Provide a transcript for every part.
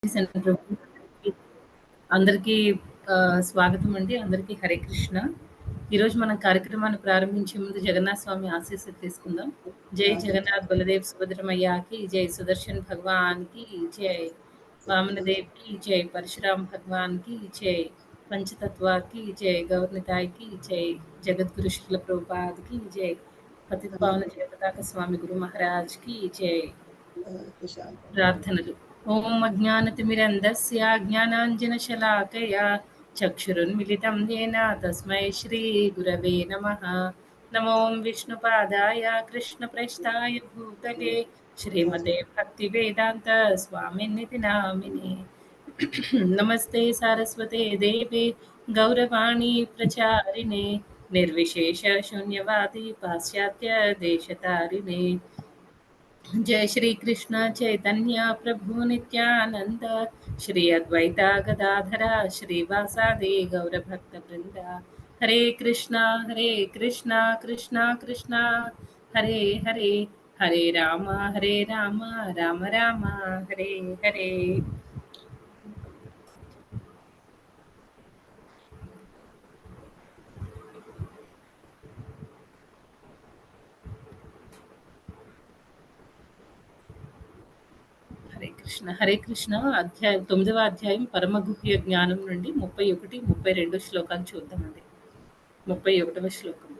Centre అందరికీ స్వాగతం అండి. అందరికీ హరే కృష్ణ. ఈరోజు మనం కార్యక్రమాన్ని ప్రారంభించే ముందు జగన్నాథ స్వామి ఆశీస్సులు తీసుకుందాం. జై జగన్నాథ్ బలదేవ్ సుభద్రమయ్యాకి జై, సుదర్శన్ భగవాన్‌కి జై, వామనదేవ్‌కి జై, పరశురామ్ భగవాన్‌కి జై, పంచతత్వాకి జై, గౌరనితాయికి జై, జగద్గురు శ్రీల ప్రభుపాద్‌కి జై, పతిత పావన జగన్నాథ స్వామి గురు మహారాజ్‌కి జై. ప్రార్థనలు. ఓం అజ్ఞానతిమిరంధస్య జ్ఞానాంజనశలాకయా చక్షురున్మిలితం येन తస్మై శ్రీ గురవే నమః. నమో విష్ణుపాదాయ కృష్ణప్రేష్ఠాయ భూతలే శ్రీమతే భక్తివేదాంత స్వామినితి నామినే. నమస్తే సారస్వతే దేవే గౌరవాణి ప్రచారిణే నిర్విశేష శూన్యవాది పాశ్చాత్య దేశతారిణే. जय श्री कृष्ण चैतन्य प्रभु नित्यानंद श्री अद्वैता गदाधरा श्रीवासादि गौर भक्त वृंदा. हरे कृष्णा कृष्णा कृष्णा हरे हरे, हरे राम राम राम हरे हरे. హరే కృష్ణ. అధ్యాయం 9వ అధ్యాయం పరమగుహ్య జ్ఞానం నుండి 31, 32 శ్లోకాలు చూద్దామండి. 31వ శ్లోకం.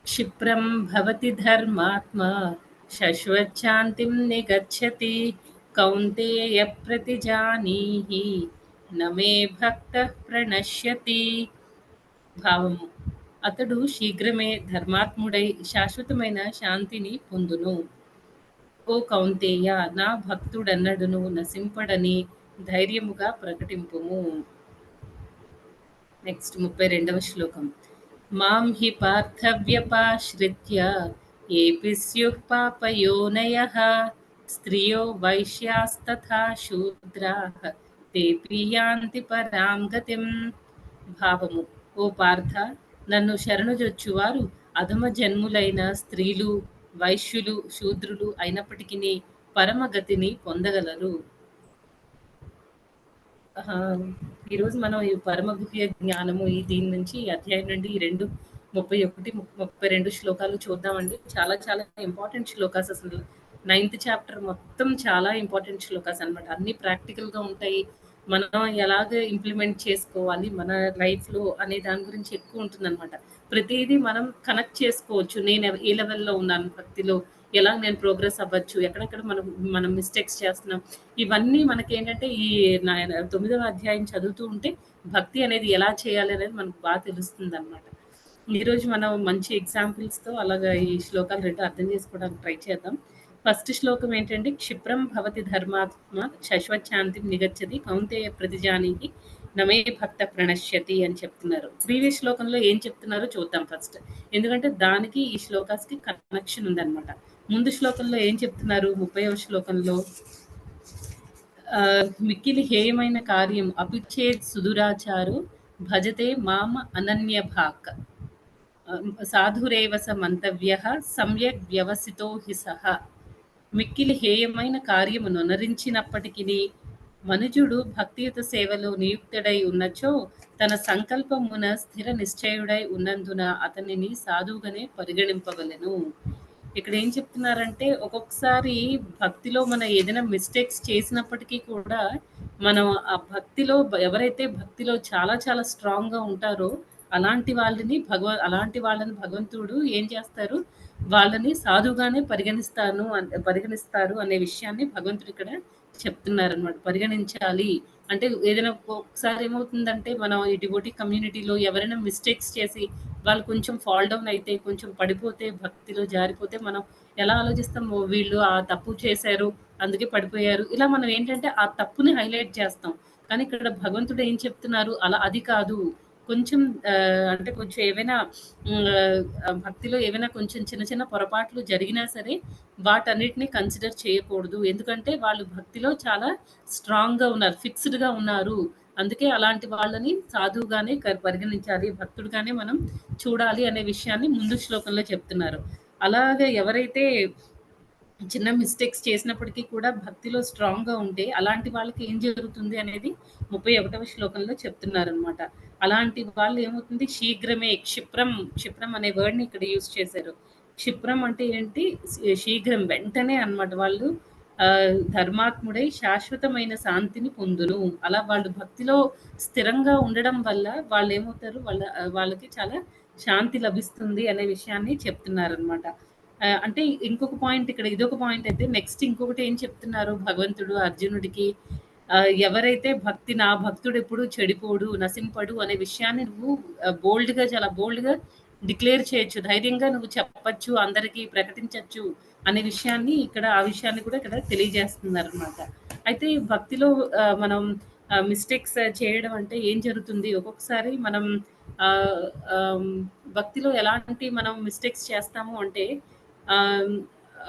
క్షిప్రం భవతి ధర్మాత్మా శశ్వచ్ఛాంతిం నిగచ్చతి కౌంతేయ ప్రతిజానీహి నమే భక్త ప్రణశ్యతి. భావము: అతడు శీఘ్రమే ధర్మాత్ముడై శాశ్వతమైన శాంతిని పొందును. ఓ కౌంతేయ, నా భక్తుడన్నడును నశింపడని ధైర్యముగా ప్రకటింపుము. నెక్స్ట్ 32వ శ్లోకం. మాం హి పార్థవ్యపాశ్రిత్య ఏపి స్యుః పాపయోనయః స్త్రియో వైశ్యాస్తథా శూద్రాః తేపి యాంతి పరాం గతిం. భావము: ఓ పార్థ, నన్ను శరణుజొచ్చువారు అధమ జన్ములైన స్త్రీలు, వైశ్యులు, శూద్రులు అయినప్పటికీ పరమగతిని పొందగలరు. ఈరోజు మనం ఈ పరమగుహ్య జ్ఞానము దీని నుంచి అధ్యాయం నుండి 31, 32 శ్లోకాలు చూద్దామండి. చాలా చాలా ఇంపార్టెంట్ శ్లోకాస్. అసలు 9th చాప్టర్ మొత్తం చాలా ఇంపార్టెంట్ శ్లోకాస్ అనమాట. అన్ని ప్రాక్టికల్గా ఉంటాయి. మనం ఎలాగ ఇంప్లిమెంట్ చేసుకోవాలి మన లైఫ్లో అనే దాని గురించి ఎక్కువ ఉంటుంది అనమాట. ప్రతిదీ మనం కనెక్ట్ చేసుకోవచ్చు. నేను ఏ లెవెల్లో ఉన్నాను భక్తిలో, ఎలా నేను ప్రోగ్రెస్ అవ్వచ్చు, ఎక్కడెక్కడ మనం మిస్టేక్స్ చేస్తున్నాం, ఇవన్నీ మనకేంటంటే ఈ 9వ అధ్యాయం చదువుతూ ఉంటే భక్తి అనేది ఎలా చేయాలి అనేది మనకు బాగా తెలుస్తుంది అనమాట. ఈరోజు మనం మంచి ఎగ్జాంపుల్స్తో అలాగా ఈ శ్లోకాలు 2 అర్థం చేసుకోవడానికి ట్రై చేద్దాం. ఫస్ట్ శ్లోకం ఏంటంటే, క్షిప్రం భవతి ధర్మాత్మ శశ్వచ్ఛాంతిం నిగచ్చతి కౌంతేయ ప్రతిజానీహి నమే భక్త ప్రణశ్యతి అని చెప్తున్నారు. ప్రీవియస్ శ్లోకంలో ఏం చెప్తున్నారో చూద్దాం ఫస్ట్, ఎందుకంటే దానికి ఈ శ్లోకాస్కి కనెక్షన్ ఉందన్నమాట. ముందు శ్లోకంలో ఏం చెప్తున్నారు? 30వ శ్లోకంలో మిక్కిలి హేయమైన కార్యం అపిచ్చేద్ సుదురాచారు భజతే మామ అనన్యభాక్ సాధురేవస మంతవ్య సమ్యక్ వ్యవసితో హి సహ. మిక్కిలి హేయమైన కార్యము నొనరించినప్పటికీ మనుజుడు భక్తియుత సేవలో నియుక్తుడై ఉన్నచో తన సంకల్పమున స్థిర నిశ్చయుడై ఉన్నందున అతనిని సాధువుగానే పరిగణింపవలెను. ఇక్కడ ఏం చెప్తున్నారంటే, ఒక్కొక్కసారి భక్తిలో మనం ఏదైనా మిస్టేక్స్ చేసినప్పటికీ కూడా మనం ఆ భక్తిలో ఎవరైతే భక్తిలో చాలా చాలా స్ట్రాంగ్గా ఉంటారో అలాంటి వాళ్ళని భగవంతుడు ఏం చేస్తారు, వాళ్ళని సాధుగానే పరిగణిస్తారు అనే విషయాన్ని భగవంతుడు ఇక్కడ చెప్తున్నారనమాట. పరిగణించాలి అంటే ఏదైనా ఒకసారి ఏమవుతుందంటే, మనం ఈ డివోటీ కమ్యూనిటీలో ఎవరైనా మిస్టేక్స్ చేసి వాళ్ళు కొంచెం ఫాల్ డౌన్ అయితే, కొంచెం పడిపోతే, భక్తిలో జారిపోతే మనం ఎలా ఆలోచిస్తాము, వీళ్ళు ఆ తప్పు చేశారు అందుకే పడిపోయారు, ఇలా మనం ఏంటంటే ఆ తప్పుని హైలైట్ చేస్తాం. కానీ ఇక్కడ భగవంతుడు ఏం చెప్తున్నారు, అలా అది కాదు. కొంచెం అంటే కొంచెం ఏవైనా భక్తిలో ఏవైనా కొంచెం చిన్న చిన్న పొరపాట్లు జరిగినా సరే వాటన్నిటిని కన్సిడర్ చేయకూడదు. ఎందుకంటే వాళ్ళు భక్తిలో చాలా స్ట్రాంగ్గా ఉన్నారు, ఫిక్స్డ్గా ఉన్నారు. అందుకే అలాంటి వాళ్ళని సాధువుగానే పరిగణించాలి, భక్తుడుగానే మనం చూడాలి అనే విషయాన్ని ముందు శ్లోకంలో చెప్తున్నారు. అలాగే ఎవరైతే చిన్న మిస్టేక్స్ చేసినప్పటికీ కూడా భక్తిలో స్ట్రాంగ్‌గా ఉంటే, అలాంటి వాళ్ళకి ఏం జరుగుతుంది అనేది 31వ శ్లోకంలో చెప్తున్నారనమాట. అలాంటి వాళ్ళు ఏమవుతుంది శీఘ్రమే క్షిప్రం, క్షిప్రం అనే వర్డ్‌ని ఇక్కడ యూజ్ చేశారు. క్షిప్రం అంటే ఏంటి? శీఘ్రం వెంటనే అన్నమాట. వాళ్ళు ధర్మాత్ముడై శాశ్వతమైన శాంతిని పొందును. అలా వాళ్ళు భక్తిలో స్థిరంగా ఉండడం వల్ల వాళ్ళేమవుతారు? వాళ్ళకి చాలా శాంతి లభిస్తుంది అనే విషయాన్ని చెప్తున్నారనమాట. అంటే ఇంకొక పాయింట్ ఇక్కడ ఇదొక పాయింట్ అయితే నెక్స్ట్ ఇంకొకటి ఏం చెప్తున్నారు భగవంతుడు అర్జునుడికి ఎవరైతే నా భక్తుడు ఎప్పుడు చెడిపోడు నశింపడు అనే విషయాన్ని నువ్వు బోల్డ్గా చాలా బోల్డ్గా డిక్లేర్ చేయొచ్చు ధైర్యంగా నువ్వు చెప్పచ్చు అందరికీ ప్రకటించవచ్చు అనే విషయాన్ని ఇక్కడ ఆ విషయాన్ని కూడా ఇక్కడ తెలియజేస్తున్నారు అనమాట అయితే భక్తిలో మనం మిస్టేక్స్ చేయడం అంటే ఏం జరుగుతుంది ఒక్కొక్కసారి మనం ఆ, ఆమ్, భక్తిలో ఎలాంటి మనం మిస్టేక్స్ చేస్తాము అంటే ఆహ్,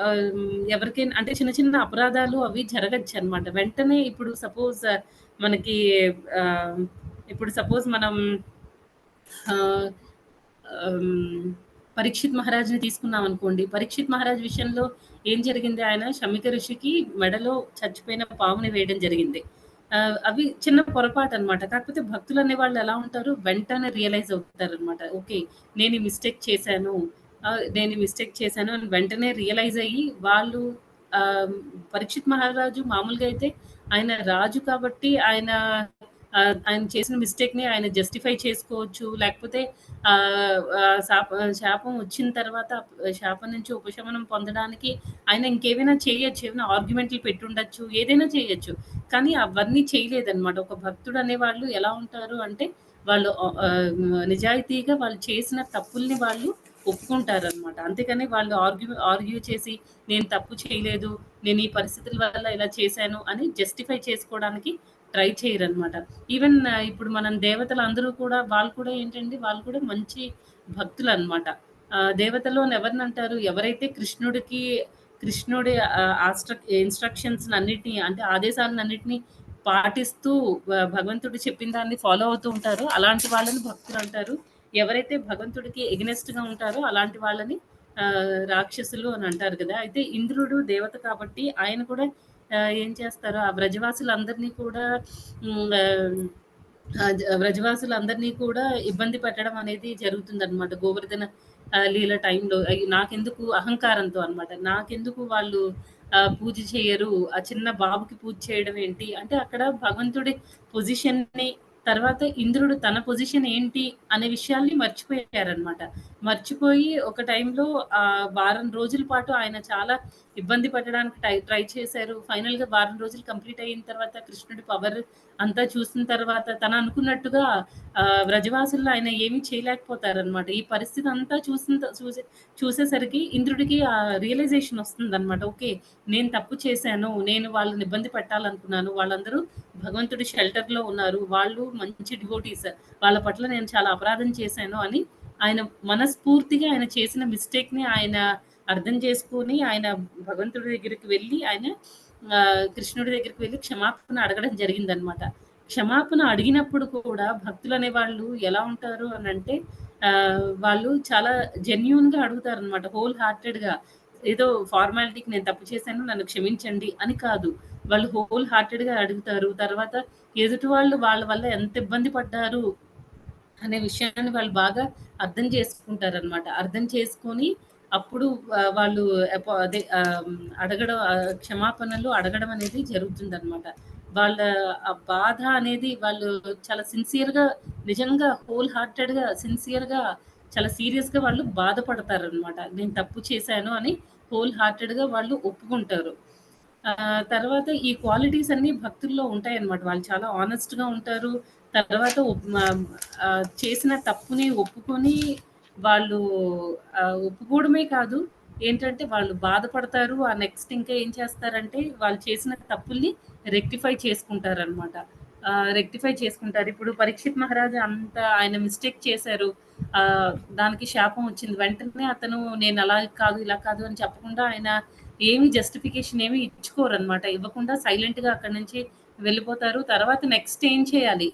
ఆహ్, ఎవరికైనా అంటే చిన్న చిన్న అపరాధాలు అవి జరగొచ్చనమాట. వెంటనే ఇప్పుడు సపోజ్ మనకి ఆహ్, ఇప్పుడు సపోజ్ మనం ఆహ్, హ్మ్. 'పరీక్షిత్ మహారాజ్‌ని' తీసుకున్నామనుకోండి. 'పరీక్షిత్ మహారాజ్' విషయంలో ఏం జరిగింది? ఆయన శమిక ఋషికి మెడలో చచ్చిపోయిన పాముని వేయడం జరిగింది. అవి చిన్న పొరపాటనమాట. కాకపోతే భక్తులనేవాళ్ళు ఎలా ఉంటారు? వెంటనే రియలైజ్ అవుతారనమాట. ఓకే. నేను ఈ మిస్టేక్ చేశాను. నేను ఈ మిస్టేక్ చేశాను అని వెంటనే రియలైజ్ అయ్యి వాళ్ళు 'పరీక్షిత్ మహారాజు' మామూలుగా అయితే ఆయన రాజు కాబట్టి ఆయన చేసిన మిస్టేక్‌ని ఆయన జస్టిఫై చేసుకోవచ్చు. లేకపోతే ఆహ్, ఆహ్, శాప శాపం వచ్చిన తర్వాత శాపం నుంచి ఉపశమనం పొందడానికి ఆయన ఇంకేమైనా చేయొచ్చు. ఏమైనా ఆర్గ్యుమెంట్లు పెట్టుండొచ్చు. ఏదైనా చేయొచ్చు. కానీ అవన్నీ చేయలేదనమాట. ఒక భక్తుడు అనేవాళ్ళు ఎలా ఉంటారు అంటే వాళ్ళు నిజాయితీగా వాళ్ళు చేసిన తప్పుల్ని వాళ్ళు ఒప్పుకుంటారనమాట. అంతేగాని వాళ్ళు ఆర్గ్యూ చేసి నేను తప్పు చేయలేదు. నేను ఈ పరిస్థితుల వల్ల ఇలా చేశాను అని జస్టిఫై చేసుకోవడానికి ట్రై చేయరనమాట. ఈవెన్ ఇప్పుడు మనం దేవతలందరూ కూడా వాళ్ళు కూడా ఏంటండి వాళ్ళు కూడా మంచి భక్తులనమాట. దేవతల్లోని ఎవరినంటారు? ఎవరైతే కృష్ణుడి ఇన్‌స్ట్రక్షన్స్‌నన్నిటిని అంటే ఆదేశాలనన్నిటిని పాటిస్తూ భగవంతుడు చెప్పిన దాన్ని ఫాలో అవుతూ ఉంటారో అలాంటి వాళ్ళని భక్తులంటారు. ఎవరైతే భగవంతుడికి ఎగనెస్ట్‌గా ఉంటారో అలాంటి వాళ్ళని రాక్షసులు అని అంటారు కదా! అయితే ఇంద్రుడు దేవత కాబట్టి ఆయన కూడా ఏం చేస్తారు ఆ వ్రజవాసులందరినీ కూడా హ్మ్. వ్రజవాసులందరినీ కూడా ఇబ్బంది పెట్టడం అనేది జరుగుతుందనమాట. గోవర్ధన లీల టైంలో నాకెందుకు అహంకారంతో అనమాట. నాకెందుకు వాళ్ళు పూజ చెయ్యరు? ఆ చిన్న బాబుకి పూజ చేయడం ఏంటి? అంటే అక్కడ భగవంతుడి పొజిషన్‌ని తర్వాత ఇంద్రుడు తన పొజిషన్ ఏంటి అనే విషయాల్ని మర్చిపోయారనమాట. మర్చిపోయి ఒక టైంలో వారం రోజుల పాటు ఆయన చాలా ఇబ్బంది పెట్టడానికి ట్రై చేశారు. ఫైనల్‌గా వారం రోజులు కంప్లీట్ అయిన తర్వాత కృష్ణుడి పవర్ అంతా చూసిన తర్వాత తను అనుకున్నట్టుగా వ్రజవాసుల్లో ఆయన ఏమీ చేయలేకపోతారనమాట. ఈ పరిస్థితి అంతా చూసేసరికి ఇంద్రుడికి ఆ రియలైజేషన్ వస్తుందనమాట. ఓకే. నేను తప్పు చేశాను. నేను వాళ్ళని ఇబ్బంది పెట్టాలనుకున్నాను. వాళ్ళందరూ భగవంతుడి షెల్టర్‌లో ఉన్నారు. వాళ్ళు మంచి డివోటీస్. వాళ్ళ పట్ల నేను చాలా అపరాధం చేశాను అని ఆయన మనస్ఫూర్తిగా ఆయన చేసిన మిస్టేక్‌ని ఆయన అర్థం చేసుకొని ఆయన భగవంతుడి దగ్గరికి వెళ్ళి ఆయన కృష్ణుడి దగ్గరికి వెళ్ళి క్షమాపణ అడగడం జరిగిందనమాట. క్షమాపణ అడిగినప్పుడు కూడా భక్తులనేవాళ్ళు ఎలా ఉంటారు అనంటే వాళ్ళు చాలా జెన్యూన్‌గా అడుగుతారనమాట. హోల్ హార్టెడ్‌గా. ఏదో ఫార్మాలిటీకి నేను తప్పు చేశాను నన్ను క్షమించండి అని కాదు. వాళ్ళు హోల్ హార్టెడ్‌గా అడుగుతారు. తర్వాత ఎదుటి వాళ్ళు వాళ్ళ వల్ల ఎంత ఇబ్బంది పడ్డారు అనే విషయాన్ని వాళ్ళు బాగా అర్థం చేసుకుంటారనమాట. అర్థం చేసుకొని అప్పుడు వాళ్ళు అదే అడగడం క్షమాపణలు అడగడం అనేది జరుగుతుందనమాట. వాళ్ళ ఆ బాధ అనేది వాళ్ళు చాలా సిన్సియర్‌గా నిజంగా హోల్ హార్టెడ్‌గా, సిన్సియర్‌గా చాలా సీరియస్‌గా వాళ్ళు బాధపడతారనమాట. నేను తప్పు చేశాను అని హోల్ హార్టెడ్‌గా వాళ్ళు ఒప్పుకుంటారు. తర్వాత ఈ క్వాలిటీస్ అన్నీ భక్తుల్లో ఉంటాయన్నమాట. వాళ్ళు చాలా హానెస్ట్‌గా ఉంటారు. తర్వాత చేసిన తప్పుని ఒప్పుకొని వాళ్ళు ఒప్పుకోవడమే కాదు, ఏంటంటే వాళ్ళు బాధపడతారు. ఆ నెక్స్ట్ ఇంకా ఏం చేస్తారంటే, వాళ్ళు చేసిన తప్పుల్ని రెక్టిఫై చేసుకుంటారనమాట. రెక్టిఫై చేసుకుంటారు. ఇప్పుడు 'పరీక్షిత్ మహారాజు' అంత ఆయన మిస్టేక్ చేశారు. దానికి శాపం వచ్చింది. వెంటనే అతను నేను అలా కాదు, ఇలా కాదు అని చెప్పకుండా ఆయన ఏమి జస్టిఫికేషన్ ఏమి ఇచ్చుకోరనమాట. ఇవ్వకుండా సైలెంట్‌గా అక్కడి నుంచి వెళ్ళిపోతారు. తర్వాత నెక్స్ట్ ఏం చేయాలి?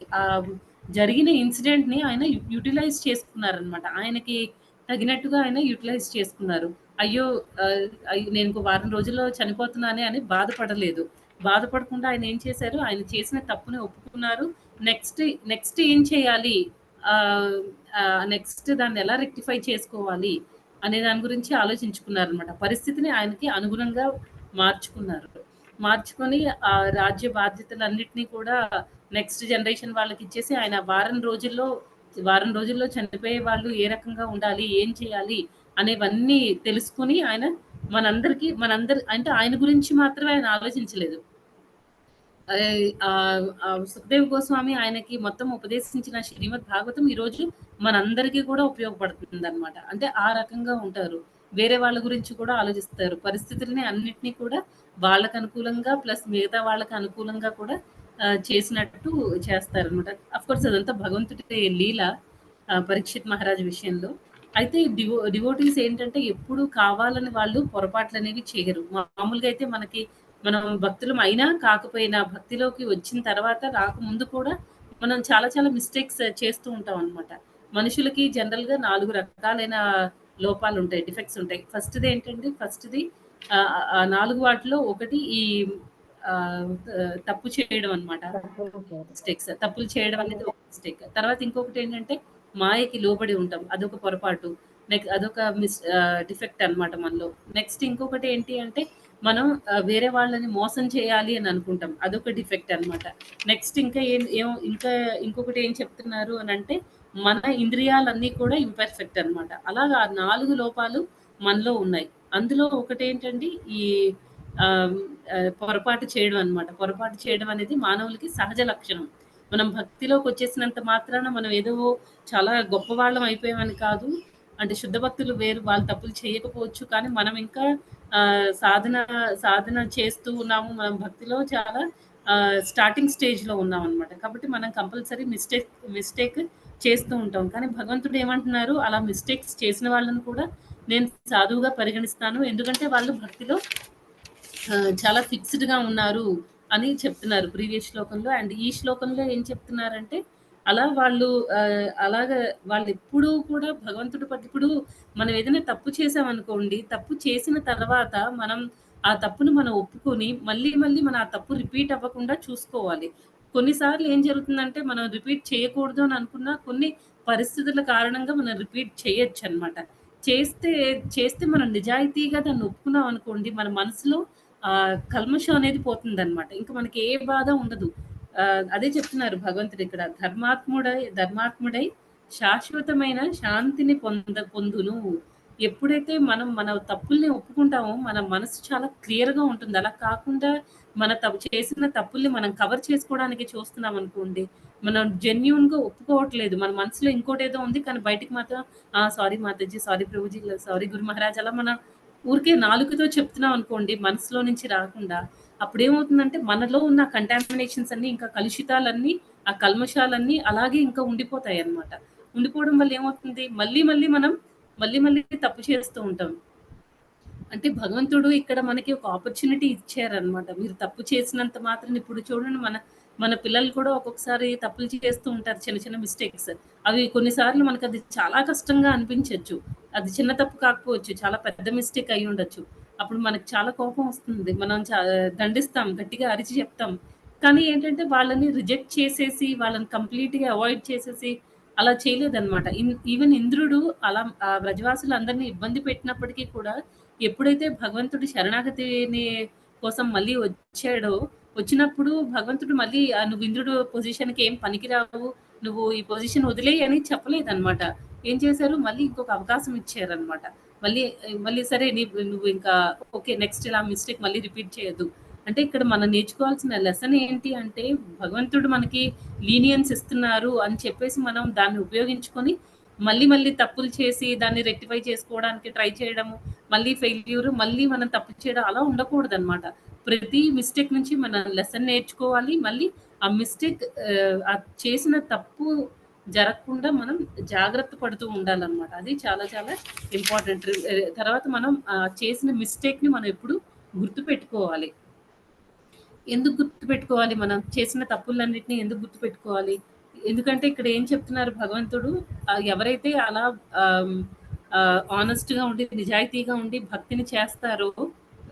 జరిగిన ఇన్సిడెంట్‌ని ఆయన యుటిలైజ్ చేసుకున్నారనమాట. ఆయనకి తగినట్టుగా ఆయన యుటిలైజ్ చేసుకున్నారు. అయ్యో! నేను ఇంకో వారం రోజుల్లో చనిపోతున్నానే అని బాధపడలేదు. బాధపడకుండా ఆయన ఏం చేశారు, ఆయన చేసిన తప్పుని ఒప్పుకున్నారు. నెక్స్ట్ నెక్స్ట్ ఏం చేయాలి? ఆహ్, నెక్స్ట్ దాన్ని ఎలా రెక్టిఫై చేసుకోవాలి అనే దాని గురించి ఆలోచించుకున్నారనమాట. పరిస్థితిని ఆయనకి అనుగుణంగా మార్చుకున్నారు. మార్చుకొని రాజ్య బాధ్యతలన్నిటిని కూడా నెక్స్ట్ జనరేషన్ వాళ్ళకిచ్చేసి ఆయన వారం రోజుల్లో చనిపోయే వాళ్ళు ఏ రకంగా ఉండాలి, ఏం చేయాలి అనేవన్నీ తెలుసుకొని ఆయన మనందరి అంటే ఆయన గురించి మాత్రమే ఆయన ఆలోచించలేదు. సుఖదేవ్ గోస్వామి ఆయనకి మొత్తం ఉపదేశించిన శ్రీమద్ భాగవతం ఈరోజు మనందరికీ కూడా ఉపయోగపడుతుందనమాట. అంటే ఆ రకంగా ఉంటారు. వేరే వాళ్ళ గురించి కూడా ఆలోచిస్తారు. పరిస్థితులని అన్నిటిని కూడా వాళ్ళకి అనుకూలంగా ప్లస్ మిగతా వాళ్ళకి అనుకూలంగా కూడా చేసినట్టు చేస్తారనమాట. అఫ్‌కోర్స్ అదంతా భగవంతుడి లీల పరీక్షిత్ మహారాజ్ విషయంలో. అయితే డివోటీస్ ఏంటంటే ఎప్పుడు కావాలని వాళ్ళు పొరపాట్లనేవి చేయరు. మామూలుగా అయితే మనం భక్తులం అయినా కాకపోయినా భక్తిలోకి వచ్చిన తర్వాత రాకముందు కూడా మనం చాలా చాలా మిస్టేక్స్ చేస్తూ ఉంటాం అనమాట. మనుషులకి జనరల్‌గా 4 రకాలైన లోపాలుంటాయి. డిఫెక్ట్స్ ఉంటాయి. ఫస్ట్‌ది ఆ 4 వాటిలో ఒకటి ఈ ఆహ్, తప్పు చేయడం అనమాట. తప్పులు చేయడం. తప్పులు చేయడం అనేది ఒక మిస్టేక్. తర్వాత ఇంకొకటేంటంటే మాయకి లోబడి ఉంటాం. అదొక పొరపాటు. అదొక డిఫెక్ట్ అన్నమాట మనలో. నెక్స్ట్ ఇంకొకటి ఏంటి అంటే మనం వేరే వాళ్ళని మోసం చేయాలి అని అనుకుంటాం. అదొక డిఫెక్ట్ అన్నమాట. నెక్స్ట్ ఇంకా ఏం ఏం ఇంకా ఇంకొకటి ఏం చెప్తున్నారు అనంటే మన ఇంద్రియాలన్నీ కూడా ఇంపర్ఫెక్ట్ అన్నమాట. అలాగా 4 లోపాలు మనలో ఉన్నాయి. అందులో ఒకటేంటండి ఈ ఆహ్, పొరపాటు చేయడం అన్నమాట. పొరపాటు చేయడం అనేది మానవులకి సహజ లక్షణం. మనం భక్తిలోకొచ్చేసినంత మాత్రాన మనం ఏదో చాలా గొప్పవాళ్ళం అయిపోయామని కాదు. అంటే శుద్ధ భక్తులు వేరు. వాళ్ళు తప్పులు చేయకపోవచ్చు. కానీ మనం ఇంకా సాధన సాధన చేస్తూ ఉన్నాము. మనం భక్తిలో చాలా స్టార్టింగ్ స్టేజ్‌లో ఉన్నామనమాట. కాబట్టి మనం కంపల్సరీ మిస్టేక్ చేస్తూ ఉంటాం. కానీ భగవంతుడు ఏమంటున్నారు, అలా మిస్టేక్స్ చేసిన వాళ్ళని కూడా నేను సాధువుగా పరిగణిస్తాను. ఎందుకంటే వాళ్ళు భక్తిలో చాలా ఫిక్స్డ్‌గా ఉన్నారు అని చెప్తున్నారు ప్రీవియస్ శ్లోకంలో. అండ్ ఈ శ్లోకంలో ఏం చెప్తున్నారంటే, అలా వాళ్ళు అలాగా వాళ్ళెప్పుడూ కూడా భగవంతుడి పట్ల ఇప్పుడు మనం ఏదైనా తప్పు చేశామనుకోండి, తప్పు చేసిన తర్వాత ఆ తప్పును మనం ఒప్పుకొని, మళ్ళీ మళ్ళీ మనం ఆ తప్పు రిపీట్ అవ్వకుండా చూసుకోవాలి. కొన్నిసార్లు ఏం జరుగుతుందంటే, మనం రిపీట్ చేయకూడదు అని అనుకున్న కొన్ని పరిస్థితుల కారణంగా మనం రిపీట్ చేయొచ్చనమాట. చేస్తే చేస్తే మనం నిజాయితీగా దాన్ని ఒప్పుకున్నాం అనుకోండి, మన మనసులో కల్మషం అనేది పోతుందనమాట. ఇంక మనకి ఏ బాధ ఉండదు. అదే చెప్తున్నారు భగవంతుడిక్కడ. ధర్మాత్ముడై శాశ్వతమైన శాంతిని పొందును. ఎప్పుడైతే మనం మన తప్పుల్ని ఒప్పుకుంటామో, మన మనసు చాలా క్లియర్‌గా ఉంటుంది. అలా కాకుండా చేసిన తప్పుల్ని మనం కవర్ చేసుకోవడానికి చూస్తున్నామనుకోండి, మనం జెన్యూన్‌గా ఒప్పుకోవట్లేదు. మన మనసులో ఇంకోటేదో ఉంది. కానీ బయటికి మాత్రం sorry Mataji, sorry Prabhuji, sorry గురు మహారాజ్ అలా మనం ఊరికే నాలుకతో చెప్తున్నాం అనుకోండి, మనసులో నుంచి రాకుండా, అప్పుడేమవుతుందంటే మనలో ఉన్న కంటామినేషన్స్ అన్నీ ఇంకా కలుషితాలన్నీ, ఆ కల్మషాలన్నీ అలాగే ఇంకా ఉండిపోతాయన్నమాట. ఉండిపోవడం వల్ల ఏమవుతుంది, మళ్ళీ మళ్ళీ తప్పు చేస్తూ ఉంటాం. అంటే భగవంతుడు ఇక్కడ మనకి ఒక ఆపర్చునిటీ ఇచ్చారనమాట. మీరు తప్పు చేసినంత మాత్రాన ఇప్పుడు చూడండి మన పిల్లలు కూడా ఒక్కొక్కసారి తప్పులు చేస్తూ ఉంటారు. చిన్న చిన్న మిస్టేక్స్. అవి కొన్నిసార్లు మనకది చాలా కష్టంగా అనిపించొచ్చు. అది చిన్న తప్పు కాకపోవచ్చు. చాలా పెద్ద మిస్టేక్ అయ్యుండొచ్చు. అప్పుడు మనకు చాలా కోపం వస్తుంది. మనం దండిస్తాం. గట్టిగా అరిచి చెప్తాం. కానీ ఏంటంటే వాళ్ళని రిజెక్ట్ చేసేసి, వాళ్ళని కంప్లీట్‌గా అవాయిడ్ చేసేసి అలా చేయలేదనమాట. ఈవెన్ ఇంద్రుడు అలా వ్రజవాసులందరిని ఇబ్బంది పెట్టినప్పటికీ కూడా ఎప్పుడైతే భగవంతుడు శరణాగతిని కోసం మళ్ళీ వచ్చాడో, వచ్చినప్పుడు భగవంతుడు మళ్ళీ "నువ్వు ఇంద్రుడు పొజిషన్‌కి ఏం పనికిరావు. నువ్వు ఈ పొజిషన్ వదిలేయి" అని చెప్పలేదనమాట. ఏం చేశారు, మళ్ళీ ఇంకొక అవకాశం ఇచ్చారనమాట. మళ్ళీ మళ్ళీ సరే నువ్వు ఇంకా ఓకే. నెక్స్ట్ ఇలా మిస్టేక్ మళ్ళీ రిపీట్ చేయొద్దు. అంటే ఇక్కడ మనం నేర్చుకోవాల్సిన లెసన్ ఏంటి అంటే, భగవంతుడు మనకి లీనియన్స్ ఇస్తున్నారు అని చెప్పేసి మనం దాన్ని ఉపయోగించుకొని మళ్ళీ మళ్ళీ తప్పులు చేసి దాన్ని రెక్టిఫై చేసుకోవడానికి ట్రై చేయడము, మళ్ళీ ఫెయిల్యూర్, మళ్ళీ మనం తప్పు చేయడం అలా ఉండకూడదనమాట. ప్రతి మిస్టేక్ నుంచి మనం లెసన్ నేర్చుకోవాలి. మళ్ళీ ఆ మిస్టేక్ చేసిన తప్పు జరగకుండా మనం జాగ్రత్త పడుతూ ఉండాలనమాట. అది చాలా చాలా ఇంపార్టెంట్. తర్వాత మనం చేసిన మిస్టేక్‌ని మనం ఎప్పుడు గుర్తుపెట్టుకోవాలి. ఎందుకు గుర్తుపెట్టుకోవాలి మనం? చేసిన తప్పులన్నిటిని ఎందుకు గుర్తుపెట్టుకోవాలి? ఎందుకంటే ఇక్కడ ఏం చెప్తున్నారు భగవంతుడు, ఎవరైతే అలా ఆహ్, ఆనెస్ట్‌గా ఉండి, నిజాయితీగా ఉండి భక్తిని చేస్తారో,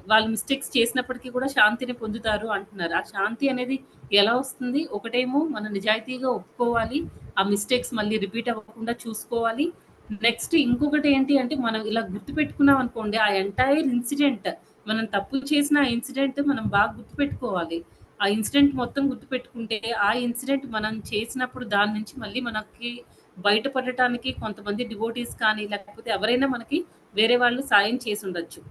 వాళ్ళు మిస్టేక్స్ చేసినప్పటికీ కూడా శాంతిని పొందుతారు అంటున్నారు. ఆ శాంతి అనేది ఎలా వస్తుంది? ఒకటేమో మనం నిజాయితీగా ఒప్పుకోవాలి. ఆ మిస్టేక్స్ మళ్ళీ రిపీట్ అవ్వకుండా చూసుకోవాలి. నెక్స్ట్ ఇంకొకటి ఏంటి అంటే, మనం ఇలా గుర్తుపెట్టుకున్నాం అనుకోండి, ఆ ఎంటైర్ ఇన్సిడెంట్ మనం తప్పు చేసిన ఆ ఇన్సిడెంట్ మనం బాగా గుర్తుపెట్టుకోవాలి. ఆ ఇన్సిడెంట్ మొత్తం గుర్తుపెట్టుకుంటే, ఆ ఇన్సిడెంట్ మనం చేసినప్పుడు దాని నుంచి మళ్ళీ మనకి బయటపడటానికి కొంతమంది డివోటీస్ కానీ, లేకపోతే ఎవరైనా మనకి వేరే వాళ్ళు సాయం చేసుండొచ్చు.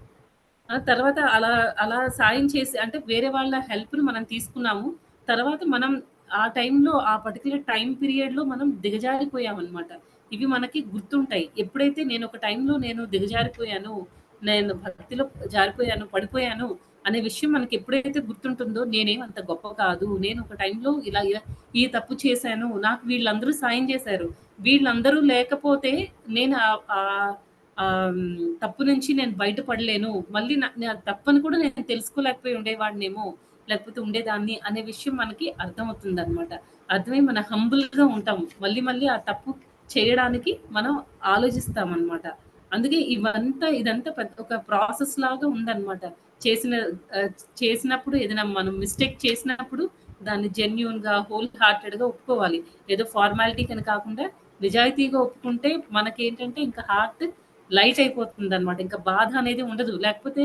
తర్వాత అలా అలా సాయం చేసి అంటే వేరే వాళ్ళ హెల్ప్‌ని మనం తీసుకున్నాము. తర్వాత మనం ఆ టైంలో ఆ పర్టిక్యులర్ టైమ్ పీరియడ్‌లో మనం దిగజారిపోయామనమాట. ఇవి మనకి గుర్తుంటాయి. ఎప్పుడైతే నేనొక టైంలో నేను దిగజారిపోయాను, నేను భక్తిలో జారిపోయాను, పడిపోయాను అనే విషయం మనకి ఎప్పుడైతే గుర్తుంటుందో, నేనేమి అంత గొప్ప కాదు. నేను ఒక టైంలో ఇలా ఈ తప్పు చేశాను. నాకు వీళ్ళందరూ సాయం చేశారు. వీళ్ళందరూ లేకపోతే నేను తప్పు నుంచి నేను బయటపడలేను. మళ్ళీ నా తప్పని కూడా నేను తెలుసుకోలేకపోయి ఉండేవాడినేమో, లేకపోతే ఉండేదాన్ని అనే విషయం మనకి అర్థమవుతుందనమాట. అర్థమై మన హంబుల్‌గా ఉంటాం. మళ్ళీ మళ్ళీ ఆ తప్పు చేయడానికి మనం ఆలోచిస్తామనమాట. అందుకే ఇదంతా పెద్ద ఒక ప్రాసెస్ లాగా ఉందనమాట. చేసిన ఆహ్, చేసినప్పుడు ఏదైనా మనం మిస్టేక్ చేసినప్పుడు దాన్ని జెన్యూన్‌గా, హోల్ హార్టెడ్‌గా ఒప్పుకోవాలి. ఏదో ఫార్మాలిటీకని కాకుండా నిజాయితీగా ఒప్పుకుంటే మనకేంటంటే ఇంకా హార్ట్ లైట్ అయిపోతుందనమాట. ఇంకా బాధ అనేది ఉండదు. లేకపోతే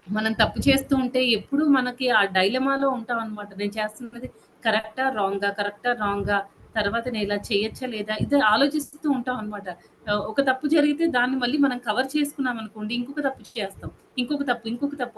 మనం తప్పు చేస్తూ ఉంటే ఎప్పుడు మనకి ఆ డైలమాలో ఉంటామనమాట. నేను చేస్తున్నది కరెక్టా? రాంగా? కరెక్టా? రాంగా? తర్వాత నేను ఇలా చేయొచ్చా? లేదా? ఇది ఆలోచిస్తూ ఉంటామనమాట. ఒక తప్పు జరిగితే దాన్ని మళ్ళీ మనం కవర్ చేసుకున్నామనుకోండి, ఇంకొక తప్పు చేస్తాం. ఇంకొక తప్పు.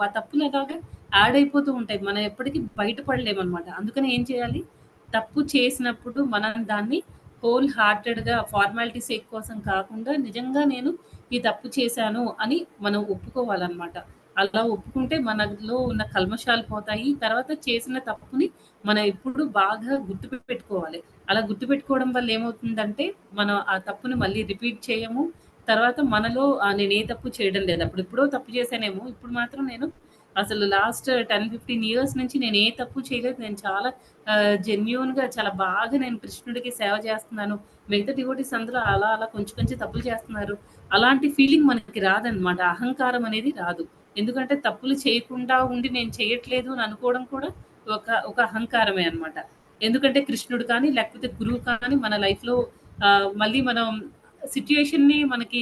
ఆ తప్పులు అలాగా యాడ్ అయిపోతూ ఉంటాయి. మనం ఎప్పటికి బయటపడలేమనమాట. అందుకని ఏం చేయాలి? తప్పు చేసినప్పుడు మనం దాన్ని హోల్ హార్టెడ్‌గా ఫార్మాలిటీ సేక్ కోసం కాకుండా నిజంగా నేను ఈ తప్పు చేశాను అని మనం ఒప్పుకోవాలనమాట. అలా ఒప్పుకుంటే మనలో ఉన్న కల్మషాలు పోతాయి. తర్వాత చేసిన తప్పుని మనం ఎప్పుడు బాగా గుర్తుపెట్టుకోవాలి. అలా గుర్తుపెట్టుకోవడం వల్ల ఏమవుతుందంటే, మనం ఆ తప్పుని మళ్ళీ రిపీట్ చేయము. తర్వాత మనలో నేను ఏ తప్పు చేయడం లేదు. అప్పుడెప్పుడో తప్పు చేశానేమో, ఇప్పుడు మాత్రం నేను అసలు లాస్ట్ 10, 15 ఇయర్స్ నుంచి నేను ఏ తప్పు చేయలేదు. నేను చాలా జెన్యూన్‌గా చాలా బాగా నేను కృష్ణుడికి సేవ చేస్తున్నాను. మిగతా డివోటీస్ అందరూ అలా అలా కొంచెం కొంచెం తప్పులు చేస్తున్నారు. అలాంటి ఫీలింగ్ మనకి రాదనమాట. అహంకారం అనేది రాదు. ఎందుకంటే తప్పులు చేయకుండా ఉండి నేను చేయట్లేదు అని అనుకోవడం కూడా ఒక అహంకారమే అన్నమాట. ఎందుకంటే కృష్ణుడు కానీ, లేకపోతే గురువు కానీ మన లైఫ్‌లో మళ్ళీ మనం సిట్యుయేషన్‌ని మనకి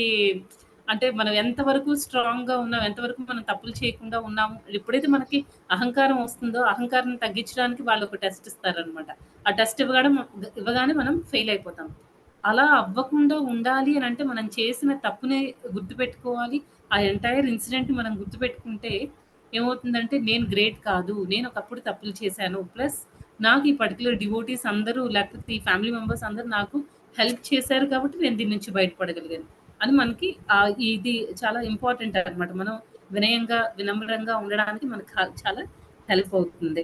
అంటే మనం ఎంతవరకు స్ట్రాంగ్‌గా ఉన్నాం, ఎంతవరకు మనం తప్పులు చేయకుండా ఉన్నాము. ఎప్పుడైతే మనకి అహంకారం వస్తుందో, అహంకారాన్ని తగ్గించడానికి వాళ్ళు ఒక టెస్ట్ ఇస్తారనమాట. ఆ టెస్ట్ ఇవ్వగానే మనం ఫెయిల్ అయిపోతాం. అలా అవ్వకుండా ఉండాలి అనంటే మనం చేసిన తప్పుని గుర్తుపెట్టుకోవాలి. ఆ ఎంటైర్ ఇన్సిడెంట్ మనం గుర్తుపెట్టుకుంటే ఏమవుతుందంటే నేను గ్రేట్ కాదు. నేను ఒకప్పుడు తప్పులు చేశాను. ప్లస్ నాకు ఈ పర్టిక్యులర్ డివోటీస్ అందరూ లేకపోతే ఈ ఫ్యామిలీ మెంబర్స్ అందరూ నాకు హెల్ప్ చేశారు కాబట్టి నేను దీని నుంచి బయటపడగలిగాను. అని మనకి ఇది చాలా ఇంపార్టెంట్ అన్నమాట. మనం వినయంగా, వినమ్రంగా ఉండడానికి మనకు చాలా హెల్ప్ అవుతుంది.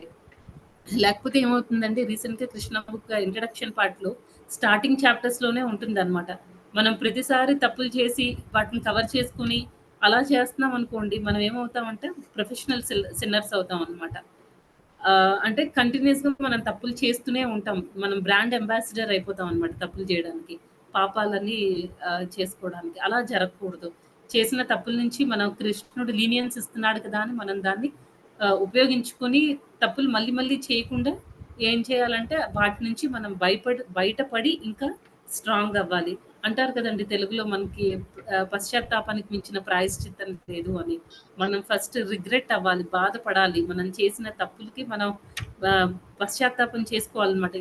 లేకపోతే ఏమవుతుందంటే రీసెంట్‌గా 'కృష్ణ బుక్' ఇంట్రడక్షన్ పార్ట్‌లో స్టార్టింగ్ చాప్టర్స్‌లోనే ఉంటుందనమాట. మనం ప్రతిసారి తప్పులు చేసి వాటిని కవర్ చేసుకొని అలా చేస్తున్నాం అనుకోండి, మనం ఏమవుతామంటే ప్రొఫెషనల్ సిన్నర్స్ అవుతాం అనమాట. అంటే కంటిన్యూయస్‌గా మనం తప్పులు చేస్తూనే ఉంటాం. మనం బ్రాండ్ అంబాసిడర్ అయిపోతాం అనమాట తప్పులు చేయడానికి. పాపాలన్నీ చేసుకోవడానికి. అలా జరగకూడదు. చేసిన తప్పుల నుంచి మనం కృష్ణుడు లీనియన్స్ ఇస్తున్నాడు కదా! అని మనం దాన్ని ఉపయోగించుకొని తప్పులు మళ్ళీ మళ్ళీ చేయకుండా ఏం చేయాలంటే వాటి నుంచి మనం బయటపడి ఇంకా స్ట్రాంగ్ అవ్వాలి. అంటారు కదండీ తెలుగులో మనకి పశ్చాత్తాపానికి మించిన ప్రాయశ్చిత్తం లేదు అని. మనం ఫస్ట్ రిగ్రెట్ అవ్వాలి. బాధపడాలి. మనం చేసిన తప్పులకి మనం పశ్చాత్తాపం చేసుకోవాలనమాట.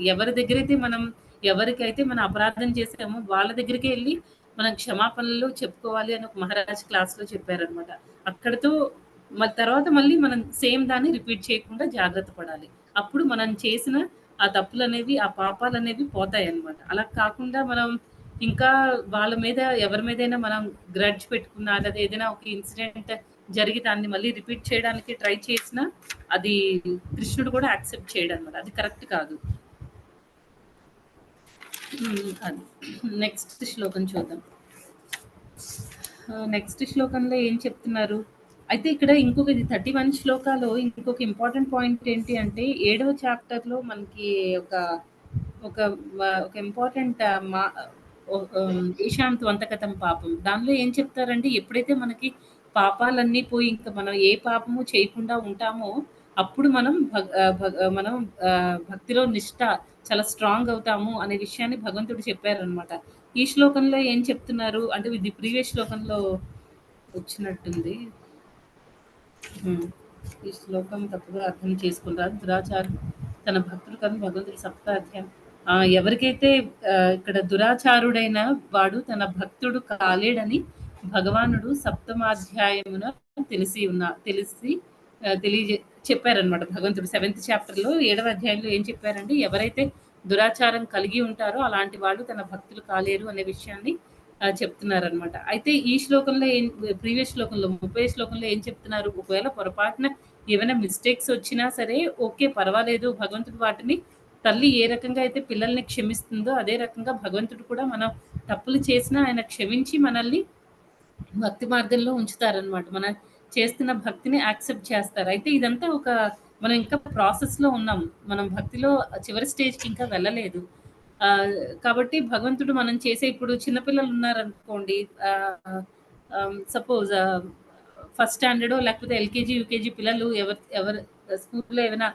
ఎవరికైతే మనం అపరాధం చేసామో వాళ్ళ దగ్గరికే ఎళ్లి మనం క్షమాపణలు చెప్పుకోవాలి అని ఒక మహారాజ్ క్లాస్‌లో చెప్పారనమాట. అక్కడితో తర్వాత మళ్ళీ మనం సేమ్ దాన్ని రిపీట్ చేయకుండా జాగ్రత్త పడాలి. అప్పుడు మనం చేసిన ఆ తప్పులనేవి, ఆ పాపాలనేవి పోతాయన్నమాట. అలా కాకుండా మనం ఇంకా వాళ్ళ మీద ఎవరి మీదైనా మనం గ్రడ్జ్ పెట్టుకున్నా, లేదా ఏదైనా ఒక ఇన్సిడెంట్ జరిగి దాన్ని మళ్ళీ రిపీట్ చేయడానికి ట్రై చేసినా, అది కృష్ణుడు కూడా యాక్సెప్ట్ చేయడనమాట. అది కరెక్ట్ కాదు. అది. నెక్స్ట్ శ్లోకం చూద్దాం. నెక్స్ట్ శ్లోకంలో ఏం చెప్తున్నారు? అయితే ఇక్కడ ఇంకొకటి 31 శ్లోకాలో ఇంకొక ఇంపార్టెంట్ పాయింట్ ఏంటి అంటే, 7వ చాప్టర్‌లో మనకి ఒక ఒక ఇంపార్టెంట్ ఈశాం త్వంతకతం పాపం. దానిలో ఏం చెప్తారంటే ఎప్పుడైతే మనకి పాపాలన్నీ పోయి ఇంకా మనం ఏ పాపము చేయకుండా ఉంటామో, అప్పుడు మనం మనం భక్తిలో నిష్ఠ చాలా స్ట్రాంగ్ అవుతాము అనే విషయాన్ని భగవంతుడు చెప్పారనమాట. ఈ శ్లోకంలో ఏం చెప్తున్నారు అంటే ఇది ప్రీవియస్ శ్లోకంలో వచ్చినట్టుంది. హ్మ్. ఈ శ్లోకం తప్పుగా అర్థం చేసుకున్నారు. దురాచారం తన భక్తులు కానీ భగవంతుడి సప్తాధ్యాయం. ఎవరికైతే ఇక్కడ దురాచారుడైన వాడు తన భక్తుడు కాలేడని భగవానుడు సప్తమాధ్యాయమున తెలిసి తెలియజే చెప్పారనమాట భగవంతుడు. సెవెంత్ చాప్టర్లో 7వ అధ్యాయంలో ఏం చెప్పారంటే ఎవరైతే దురాచారం కలిగి ఉంటారో అలాంటి వాళ్ళు తన భక్తులు కాలేరు అనే విషయాన్ని చెప్తున్నారనమాట. అయితే ఈ శ్లోకంలో ప్రీవియస్ శ్లోకంలో 30 శ్లోకంలో ఏం చెప్తున్నారు? ఒకవేళ పొరపాటున ఏమైనా మిస్టేక్స్ వచ్చినా సరే ఓకే పర్వాలేదు. భగవంతుడు వాటిని తల్లి ఏ రకంగా అయితే పిల్లల్ని క్షమిస్తుందో అదే రకంగా భగవంతుడు కూడా మనం తప్పులు చేసినా ఆయన క్షమించి మనల్ని భక్తి మార్గంలో ఉంచుతారనమాట. మనం చేస్తున్న భక్తిని యాక్సెప్ట్ చేస్తారు. అయితే ఇదంతా మనం ఇంకా ప్రాసెస్‌లో ఉన్నాం. మనం భక్తిలో చివరి స్టేజ్‌కి ఇంకా వెళ్ళలేదు. కాబట్టి భగవంతుడు మనం చేసే ఇప్పుడు చిన్న పిల్లలు ఉన్నారనుకోండి. సపోజ్ ఫస్ట్ స్టాండర్డో లేకపోతే ఎల్‌కేజీ, యూకేజీ పిల్లలు ఎవరు స్కూల్‌లో ఏమైనా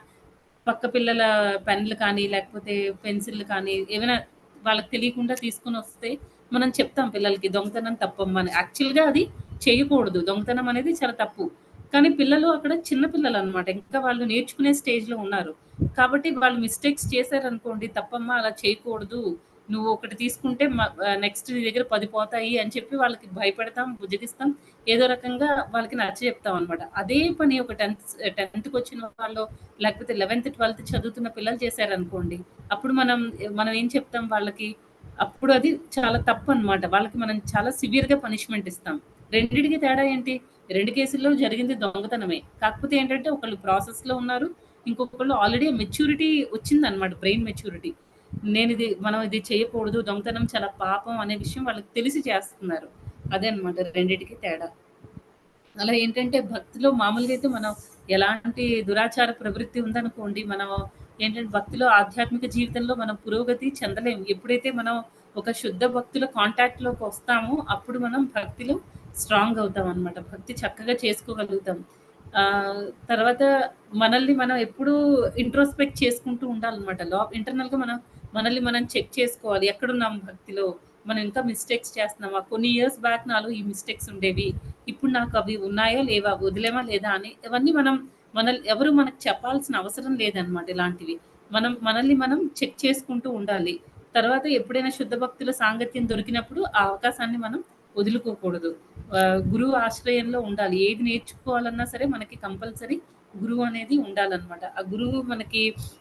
పక్క పిల్లల పెన్‌లు కానీ, లేకపోతే పెన్సిల్‌లు కానీ ఏమైనా వాళ్ళకి తెలియకుండా తీసుకొనొస్తే మనం చెప్తాం పిల్లలకి దొంగతనం తప్పమ్మా అని. యాక్చువల్‌గా అది చేయకూడదు. దొంగతనం అనేది చాలా తప్పు. కానీ పిల్లలు అక్కడ చిన్న పిల్లలనమాట. ఇంకా వాళ్ళు నేర్చుకునే స్టేజ్‌లో ఉన్నారు. కాబట్టి వాళ్ళు మిస్టేక్స్ చేశారనుకోండి, తప్పమ్మా అలా చేయకూడదు. నువ్వు ఒకటి తీసుకుంటే నెక్స్ట్ నీ దగ్గర 10 పోతాయి అని చెప్పి వాళ్ళకి భయపెడతాం, బుజ్జగిస్తాం. ఏదో రకంగా వాళ్ళకి నచ్చచెప్తాం అనమాట. అదే పని ఒక 10థ్‌కొచ్చిన వాళ్ళు లేకపోతే 11థ్, 12థ్ చదువుతున్న పిల్లలు చేశారనుకోండి. అప్పుడు మనం ఏం చెప్తాం వాళ్ళకి? అప్పుడు అది చాలా తప్పనమాట. వాళ్ళకి మనం చాలా సివియర్‌గా పనిష్మెంట్ ఇస్తాం. రెండిటికి తేడా ఏంటి? 2 కేసుల్లో జరిగింది దొంగతనమే. కాకపోతే ఏంటంటే ఒకళ్ళు ప్రాసెస్‌లో ఉన్నారు. ఇంకొకళ్ళు ఆల్రెడీ మెచ్యూరిటీ వచ్చిందనమాట. Brain maturity. మనం ఇది చేయకూడదు. దొంగతనం చాలా పాపం అనే విషయం వాళ్ళకి తెలిసి చేస్తున్నారు. అదే అనమాట రెండిటికి తేడా. అలా ఏంటంటే భక్తిలో మామూలుగా అయితే మనం ఎలాంటి దురాచార ప్రవృత్తి ఉందనుకోండి, మనం ఏంటంటే భక్తిలో ఆధ్యాత్మిక జీవితంలో మనం పురోగతి చెందలేము. ఎప్పుడైతే మనం ఒక శుద్ధ భక్తుల కాంటాక్ట్‌లోకి వస్తామో, అప్పుడు మనం భక్తిలో స్ట్రాంగ్ అవుతాం అనమాట. భక్తి చక్కగా చేసుకోగలుగుతాం. తర్వాత మనల్ని మనం ఎప్పుడూ ఇంట్రోస్పెక్ట్ చేసుకుంటూ ఉండాలనమాట. ఇంటర్నల్‌గా మనల్ని మనం చెక్ చేసుకోవాలి. ఎక్కడున్నాం భక్తిలో? మనం ఇంకా మిస్టేక్స్ చేస్తున్నామా? కొన్ని ఇయర్స్ బ్యాక్ నాలో ఈ మిస్టేక్స్ ఉండేవి. ఇప్పుడు నాకు అవి ఉన్నాయా? లేవా? వదిలేమా? లేదా? అని ఇవన్నీ ఎవరు మనకు చెప్పాల్సిన అవసరం లేదనమాట ఇలాంటివి. మనల్ని మనం చెక్ చేసుకుంటూ ఉండాలి. తర్వాత ఎప్పుడైనా శుద్ధ భక్తుల సాంగత్యం దొరికినప్పుడు ఆ అవకాశాన్ని మనం వదులుకోకూడదు. గురువు ఆశ్రయంలో ఉండాలి. ఏది నేర్చుకోవాలన్నా సరే మనకి కంపల్సరీ గురువు అనేది ఉండాలనమాట. ఆ గురువు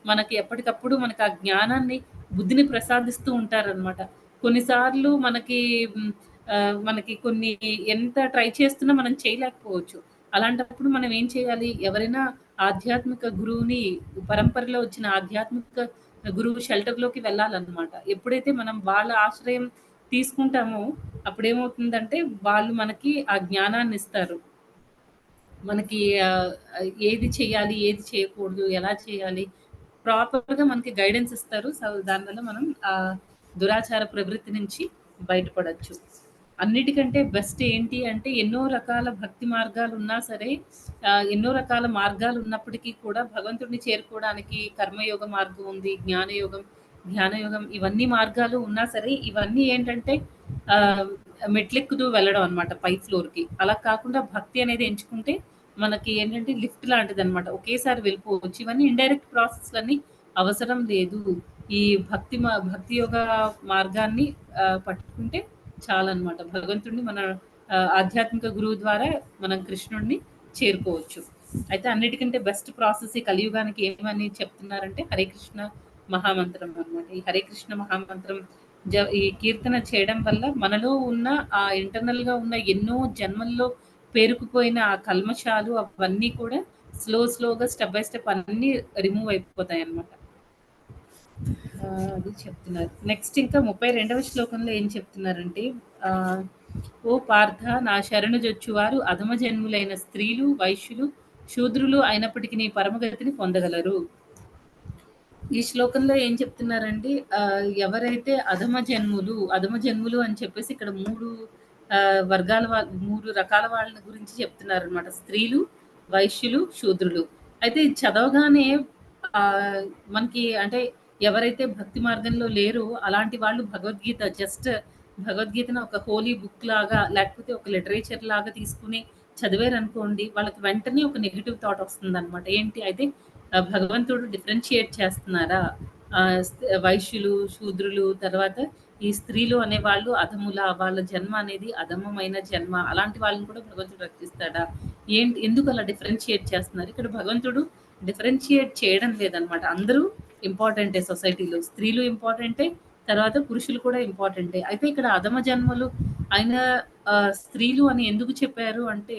మనకి ఎప్పటికప్పుడు మనకు ఆ జ్ఞానాన్ని, బుద్ధిని ప్రసాదిస్తూ ఉంటారనమాట. కొన్నిసార్లు మనకి కొన్ని ఎంత ట్రై చేస్తున్నా మనం చేయలేకపోవచ్చు. అలాంటప్పుడు మనం ఏం చేయాలి? ఎవరైనా ఆధ్యాత్మిక గురువుని పరంపరలో వచ్చిన ఆధ్యాత్మిక గురువు షెల్టర్‌లోకి వెళ్ళాలనమాట. ఎప్పుడైతే మనం వాళ్ళ ఆశ్రయం తీసుకుంటామో అప్పుడేమవుతుందంటే వాళ్ళు మనకి ఆ జ్ఞానాన్నిస్తారు. మనకి ఏది చేయాలి? ఏది చేయకూడదు? ఎలా చేయాలి? ప్రాపర్‌గా మనకి గైడెన్స్ ఇస్తారు. సో, దానివల్ల మనం దురాచార ప్రవృత్తి నుంచి బయటపడొచ్చు. అన్నిటికంటే బెస్ట్ ఏంటి అంటే ఎన్నో రకాల భక్తి మార్గాలున్నా సరే, ఎన్నో రకాల మార్గాలున్నప్పటికీ కూడా భగవంతుడిని చేరుకోవడానికి కర్మయోగ మార్గం ఉంది, జ్ఞానయోగం, ధ్యానయోగం ఇవన్నీ మార్గాలు ఉన్నా సరే, ఇవన్నీ ఏంటంటే ఆహ్, మెట్లెక్కుతూ వెళ్ళడం అనమాట పై ఫ్లోర్‌కి. అలా కాకుండా భక్తి అనేది ఎంచుకుంటే మనకి ఏంటంటే లిఫ్ట్ లాంటిదనమాట. ఒకేసారి వెళ్ళిపోవచ్చు. ఇవన్నీ ఇండైరెక్ట్ ప్రాసెస్‌లన్నీ అవసరం లేదు. ఈ భక్తి యోగ మార్గాన్ని పట్టుకుంటే చాలనమాట. భగవంతుడిని మన ఆధ్యాత్మిక గురువు ద్వారా మనం కృష్ణుడిని చేరుకోవచ్చు. అయితే అన్నిటికంటే బెస్ట్ ప్రాసెస్ ఈ కలియుగానికి ఏమని చెప్తున్నారంటే హరే కృష్ణ మహామంత్రం అనమాట. ఈ హరే కృష్ణ మహామంత్రం ఈ కీర్తన చేయడం వల్ల మనలో ఉన్న ఆ ఇంటర్నల్‌గా ఉన్న ఎన్నో జన్మల్లో పేరుకుపోయిన ఆ కల్మషాలు అవన్నీ కూడా స్లోగా స్టెప్ బై స్టెప్ అన్నీ రిమూవ్ అయిపోతాయన్నమాట. అది చెప్తున్నారు. నెక్స్ట్ ఇంకా 32వ శ్లోకంలో ఏం చెప్తున్నారంటే ఓ పార్థ నా శరణు జొచ్చువారు అధమ జన్ములైన స్త్రీలు, వైశ్యులు, శూద్రులు అయినప్పటికీ నీ పరమగతిని పొందగలరు. ఈ శ్లోకంలో ఏం చెప్తున్నారండి? ఎవరైతే అధమ జన్ములు అని చెప్పేసి ఇక్కడ 3 వర్గాల 3 రకాల వాళ్ళ గురించి చెప్తున్నారనమాట. స్త్రీలు, వైశ్యులు, శూద్రులు. అయితే ఇది చదవగానే మనకి అంటే ఎవరైతే భక్తి మార్గంలో లేరో అలాంటి వాళ్ళు భగవద్గీతను ఒక హోలీ బుక్ లాగా లేకపోతే ఒక లిటరేచర్ లాగా తీసుకొని చదివారనుకోండి, వాళ్ళకి వెంటనే ఒక నెగెటివ్ థాట్ వస్తుందనమాట. ఏంటి అయితే భగవంతుడు డిఫరెన్షియేట్ చేస్తున్నారా? వైశ్యులు, శూద్రులు తర్వాత ఈ స్త్రీలు అనేవాళ్ళు అధముల వాళ్ళ జన్మ అనేది అధమమైన జన్మ. అలాంటి వాళ్ళని కూడా భగవంతుడు రక్షిస్తాడా? ఎందుకు అలా డిఫరెన్షియేట్ చేస్తున్నారు? ఇక్కడ భగవంతుడు డిఫరెన్షియేట్ చేయడం లేదనమాట. అందరూ ఇంపార్టెంటే సొసైటీలో. స్త్రీలు ఇంపార్టెంటే, తర్వాత పురుషులు కూడా ఇంపార్టెంటే. అయితే ఇక్కడ అధమ జన్మలు ఆయన స్త్రీలు అని ఎందుకు చెప్పారు అంటే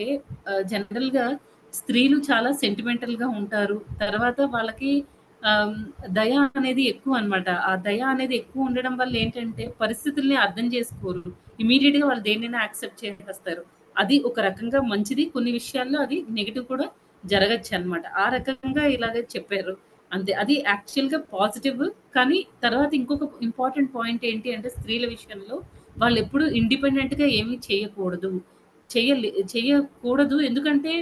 జనరల్‌గా స్త్రీలు చాలా సెంటిమెంటల్‌గా ఉంటారు. తర్వాత వాళ్ళకి ఆహ్, దయ అనేది ఎక్కువనమాట. ఆ దయ అనేది ఎక్కువ ఉండడం వల్ల ఏంటంటే పరిస్థితుల్ని అర్థం చేసుకోరు. ఇమ్మీడియేట్‌గా వాళ్ళు దేన్నైనా యాక్సెప్ట్ చేసేస్తారు. అది ఒక రకంగా మంచిది. కొన్ని విషయాల్లో అది నెగెటివ్ కూడా జరగొచ్చనమాట. ఆ రకంగా ఇలాగే చెప్పారు. అంతే. అది యాక్చువల్‌గా పాజిటివ్. కానీ తర్వాత ఇంకొక ఇంపార్టెంట్ పాయింట్ ఏంటి అంటే స్త్రీల విషయంలో వాళ్ళెప్పుడు ఇండిపెండెంట్‌గా ఏమీ చేయకూడదు. చేయకూడదు. ఎందుకంటే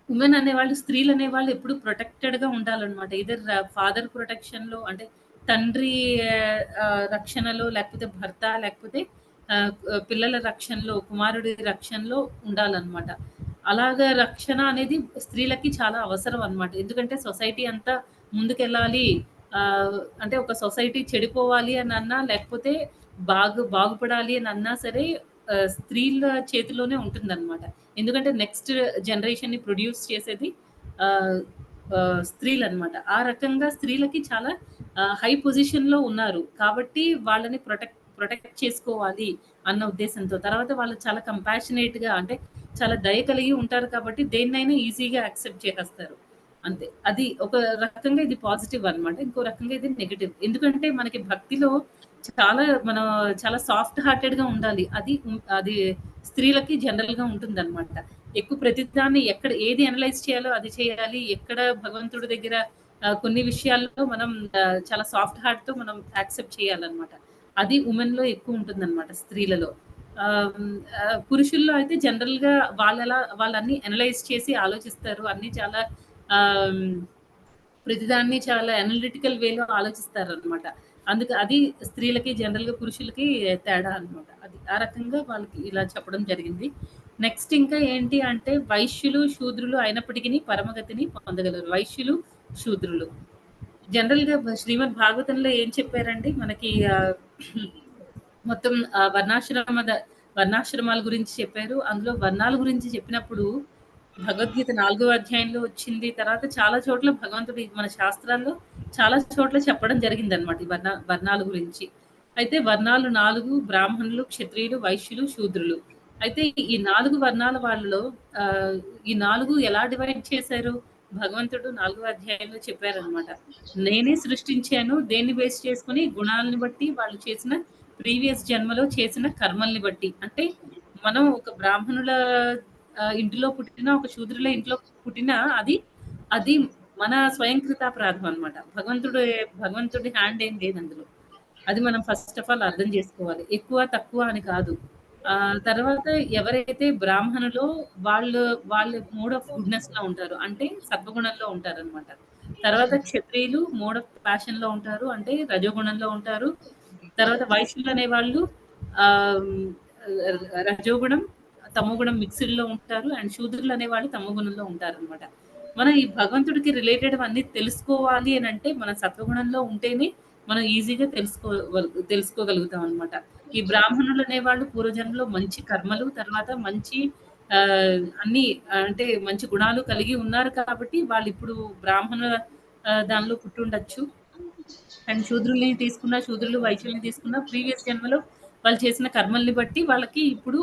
ఉమెన్ అనేవాళ్ళు, స్త్రీలు అనేవాళ్ళు ఎప్పుడు ప్రొటెక్టెడ్‌గా ఉండాలనమాట. ఎయిదర్ ఫాదర్ ప్రొటెక్షన్‌లో అంటే తండ్రి రక్షణలో లేకపోతే భర్త లేకపోతే పిల్లల రక్షణలో, కుమారుడి రక్షణలో ఉండాలనమాట. అలాగా రక్షణ అనేది స్త్రీలకి చాలా అవసరం అనమాట. ఎందుకంటే సొసైటీ అంతా ముందుకెళ్ళాలి. అంటే ఒక సొసైటీ చెడిపోవాలి అనన్నా లేకపోతే బాగుపడాలి అని అన్నా సరే స్త్రీల చేతిలోనే ఉంటుందనమాట. ఎందుకంటే నెక్స్ట్ జనరేషన్‌ని ప్రొడ్యూస్ చేసేది ఆహ్, స్త్రీలనమాట. ఆ రకంగా స్త్రీలకి చాలా హై పొజిషన్‌లో ఉన్నారు. కాబట్టి వాళ్ళని ప్రొటెక్ట్ చేసుకోవాలి అన్న ఉద్దేశంతో. తర్వాత వాళ్ళు చాలా కంపాషనేట్‌గా అంటే చాలా దయ కలిగి ఉంటారు కాబట్టి దేన్నైనా ఈజీగా యాక్సెప్ట్ చేసేస్తారు. అంతే. అది ఒక రకంగా ఇది పాజిటివ్ అనమాట. ఇంకో రకంగా ఇది నెగెటివ్. ఎందుకంటే మనకి భక్తిలో మనం చాలా సాఫ్ట్ హార్టెడ్‌గా ఉండాలి. అది స్త్రీలకి జనరల్‌గా ఉంటుందనమాట. ఎక్కువ ప్రతిదాన్ని ఏది అనలైజ్ చేయాలో అది చేయాలి. ఎక్కడ భగవంతుడి దగ్గర కొన్ని విషయాల్లో మనం చాలా సాఫ్ట్ హార్ట్‌తో మనం యాక్సెప్ట్ చేయాలనమాట. అది వుమెన్‌లో ఎక్కువ ఉంటుందనమాట స్త్రీలలో. పురుషుల్లో అయితే జనరల్‌గా వాళ్ళన్నీ అనలైజ్ చేసి ఆలోచిస్తారు. అన్నీ చాలా ఆహ్, ప్రతిదాన్ని చాలా అనలిటికల్ వేలో ఆలోచిస్తారనమాట. అది స్త్రీలకి జనరల్‌గా పురుషులకి తేడా అనమాట. అది. ఆ రకంగా వాళ్ళకి ఇలా చెప్పడం జరిగింది. నెక్స్ట్ ఇంకా ఏంటి అంటే వైశ్యులు, శూద్రులు అయినప్పటికిని పరమగతిని పొందగలరు. వైశ్యులు, శూద్రులు. జనరల్‌గా శ్రీమద్ భాగవతంలో ఏం చెప్పారండి? మనకి మొత్తం వర్ణాశ్రమాల గురించి చెప్పారు. అందులో వర్ణాల గురించి చెప్పినప్పుడు భగవద్గీత 4 అధ్యాయంలో వచ్చింది. తర్వాత చాలా చోట్ల భగవంతుడు మన శాస్త్రాల్లో చాలా చోట్ల చెప్పడం జరిగిందనమాట. ఈ వర్ణాల గురించి. అయితే వర్ణాలు 4 బ్రాహ్మణులు, క్షత్రియులు, వైశ్యులు, శూద్రులు. అయితే ఈ 4 వర్ణాల వాళ్ళలో ఆహ్, ఈ 4 ఎలా డివైడ్ చేశారు? భగవంతుడు 4 అధ్యాయంలో చెప్పారనమాట. నేనే సృష్టించాను. దేన్ని బేస్ చేసుకొని గుణాలను బట్టి వాళ్ళు చేసిన ప్రీవియస్ జన్మలో చేసిన కర్మల్ని బట్టి. అంటే మనం ఒక బ్రాహ్మణుల ఇంటిలో పుట్టినా, ఒక శూద్రుల ఇంట్లో పుట్టినా అది మన స్వయంకృతాపరాధం అన్నమాట. భగవంతుడి హ్యాండ్ ఏం లేదందులో. అది మనం ఫస్ట్ ఆఫ్ ఆల్ అర్థం చేసుకోవాలి. ఎక్కువ, తక్కువ అని కాదు. తర్వాత ఎవరైతే బ్రాహ్మణులో వాళ్ళు వాళ్ళు మోడ్ ఆఫ్ గుడ్‌నెస్‌లో ఉంటారు. అంటే సత్వగుణంలో ఉంటారనమాట. తర్వాత క్షత్రియులు మోడ్ ఆఫ్ ప్యాషన్‌లో ఉంటారు. అంటే రజోగుణంలో ఉంటారు. తర్వాత వైశ్యులు అనేవాళ్ళు ఆహ్, రజోగుణం, తమోగుణం మిక్స్డ్‌లో ఉంటారు. అండ్ శూద్రులు అనేవాళ్ళు తమోగుణంలో ఉంటారనమాట. మనం ఈ భగవంతుడికి రిలేటెడ్ అన్నీ తెలుసుకోవాలి అనంటే మనం సత్వగుణంలో ఉంటేనే మనం ఈజీగా తెలుసుకోగలుగుతాం అనమాట. ఈ బ్రాహ్మణులు అనేవాళ్ళు పూర్వజన్మలో మంచి కర్మలు, తర్వాత మంచి అన్నీ అంటే మంచి గుణాలు కలిగి ఉన్నారు కాబట్టి వాళ్ళిప్పుడు బ్రాహ్మణ దానిలో పుట్టుండొచ్చు. అండ్ శూద్రులు, వైశ్యుల్ని తీసుకున్న ప్రీవియస్ జన్మలో వాళ్ళు చేసిన కర్మల్ని బట్టి వాళ్ళకి ఇప్పుడు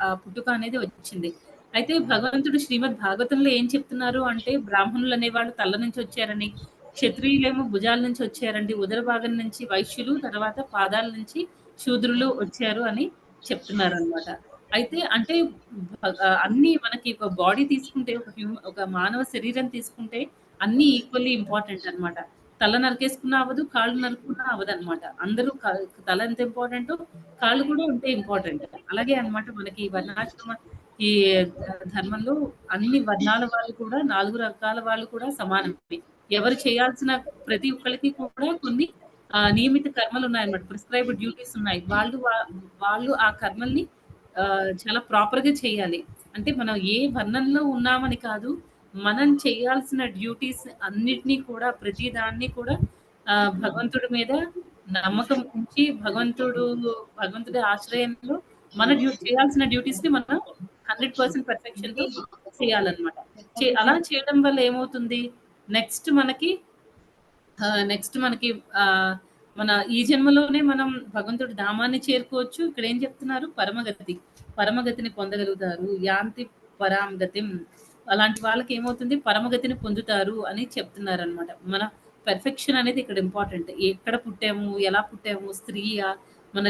ఆ పుట్టుక అనేది వచ్చింది. అయితే భగవంతుడు శ్రీమద్ భాగవతంలో ఏం చెప్తున్నారు అంటే బ్రాహ్మణులు అనేవాళ్ళు తల నుంచి వచ్చారని, క్షత్రియులేమో భుజాల నుంచి వచ్చారండి. ఉదర భాగం నుంచి వైశ్యులు, తర్వాత పాదాల నుంచి శూద్రులు వచ్చారు అని చెప్తున్నారనమాట. అయితే అంటే అన్నీ మనకి ఒక బాడీ తీసుకుంటే ఒక మానవ శరీరం తీసుకుంటే అన్నీ ఈక్వల్లీ ఇంపార్టెంట్ అన్నమాట. తల నరికేసుకున్నా అవ్వదు, కాళ్ళు నరుక్కున్నా అవ్వదనమాట. అందరూ తల ఎంత ఇంపార్టెంటో కాళ్ళు కూడా అంతే ఇంపార్టెంట్. అలాగే అన్నమాట మనకి ఈ వర్ణాశ్రమ ఈ ధర్మంలో అన్ని వర్ణాల వాళ్ళు కూడా 4 రకాల వాళ్ళు కూడా సమానమే. ఎవరు చేయాల్సిన ప్రతి ఒక్కళ్ళకి కూడా కొన్ని నియమిత కర్మలున్నాయన్నమాట. ప్రిస్క్రైబ్డ్ డ్యూటీస్ ఉన్నాయి. వాళ్ళు ఆ కర్మల్ని చాలా ప్రాపర్‌గా చేయాలి. అంటే మనం ఏ వర్ణంలో ఉన్నామని కాదు. మనం చేయాల్సిన డ్యూటీస్ అన్నిటిని కూడా ప్రతి దాన్ని కూడా భగవంతుడి మీద నమ్మకం ఉంచి భగవంతుడి ఆశ్రయంలో మన చేయాల్సిన డ్యూటీస్‌ని మనం 100% పర్ఫెక్షన్‌తో చేయాలన్నమాట. అలా చేయడం వల్ల ఏమవుతుంది? నెక్స్ట్ మనకి నెక్స్ట్ మనకి ఆహ్, మన ఈ జన్మలోనే మనం భగవంతుడి ధామాన్ని చేరుకోవచ్చు. ఇక్కడేం చెప్తున్నారు? పరమగతి. పరమగతిని పొందగలుగుతారు. యాంతి పరాం గతిం. అలాంటి వాళ్ళకేమవుతుంది? పరమగతిని పొందుతారు అని చెప్తున్నారనమాట. మన పెర్ఫెక్షన్ అనేది ఇక్కడ ఇంపార్టెంట్. ఎక్కడ పుట్టాము? ఎలా పుట్టాము? స్త్రీయా? మన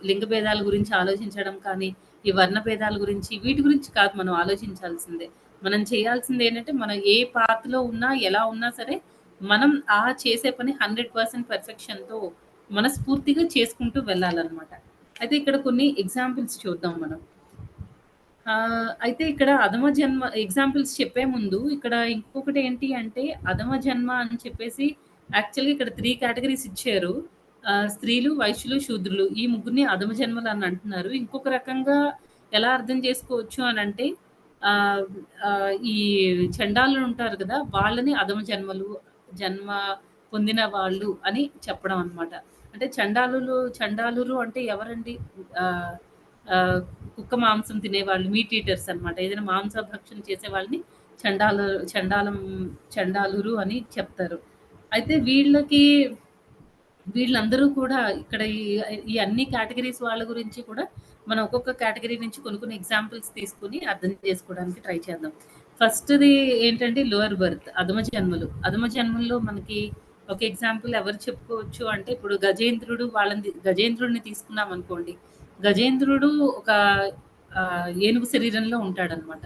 లింగ భేదాల గురించి ఆలోచించడం కానీ, ఈ వర్ణ భేదాల గురించి వీటి గురించి కాదు మనం ఆలోచించాల్సిందే. మనం చేయాల్సిందేంటంటే, మనం ఏ పాత్‌లో ఉన్నా, ఎలా ఉన్నా సరే మనం చేసే పని 100% పర్ఫెక్షన్‌తో మనస్ఫూర్తిగా చేసుకుంటూ వెళ్ళాలనమాట. అయితే ఇక్కడ కొన్ని ఎగ్జాంపుల్స్ చూద్దాం మనం. అయితే ఇక్కడ అధమ జన్మ ఎగ్జాంపుల్స్ చెప్పే ముందు ఇక్కడ ఇంకొకటేంటి అంటే, అధమ జన్మ అని చెప్పేసి యాక్చువల్‌గా ఇక్కడ 3 కేటగరీస్ ఇచ్చారు. స్త్రీలు, వైశ్యులు, శూద్రులు ఈ ముగ్గురిని అధమ జన్మలు అని అంటున్నారు. ఇంకొక రకంగా ఎలా అర్థం చేసుకోవచ్చు అనంటే ఆహ్, ఈ చండాలులు ఉంటారు కదా! వాళ్ళని అధమ జన్మ పొందిన వాళ్ళు అని చెప్పడం అన్నమాట. అంటే చండాలురు అంటే ఎవరండి? ఆహ్, ఆహ్, కుక్క మాంసం తినేవాళ్ళు మీట్ ఈటర్స్ అన్నమాట. ఏదైనా మాంసభక్షణ చేసే వాళ్ళని చండాలు చండాలం చండాలురు అని చెప్తారు. అయితే వీళ్ళందరూ కూడా ఇక్కడ ఈ అన్ని కేటగరీస్ వాళ్ళ గురించి కూడా మనం ఒక్కొక్క కేటగరీ నుంచి కొన్ని ఎగ్జాంపుల్స్ తీసుకొని అర్థం చేసుకోవడానికి ట్రై చేద్దాం. ఫస్ట్‌ది ఏంటంటే లోయర్ బర్త్ అధమ జన్మలు. అధమ జన్మల్లో మనకి ఒక ఎగ్జాంపుల్ ఎవరు చెప్పుకోవచ్చు అంటే ఇప్పుడు గజేంద్రుడిని తీసుకున్నామనుకోండి. గజేంద్రుడు ఒక ఏనుగు శరీరంలో ఉంటాడనమాట.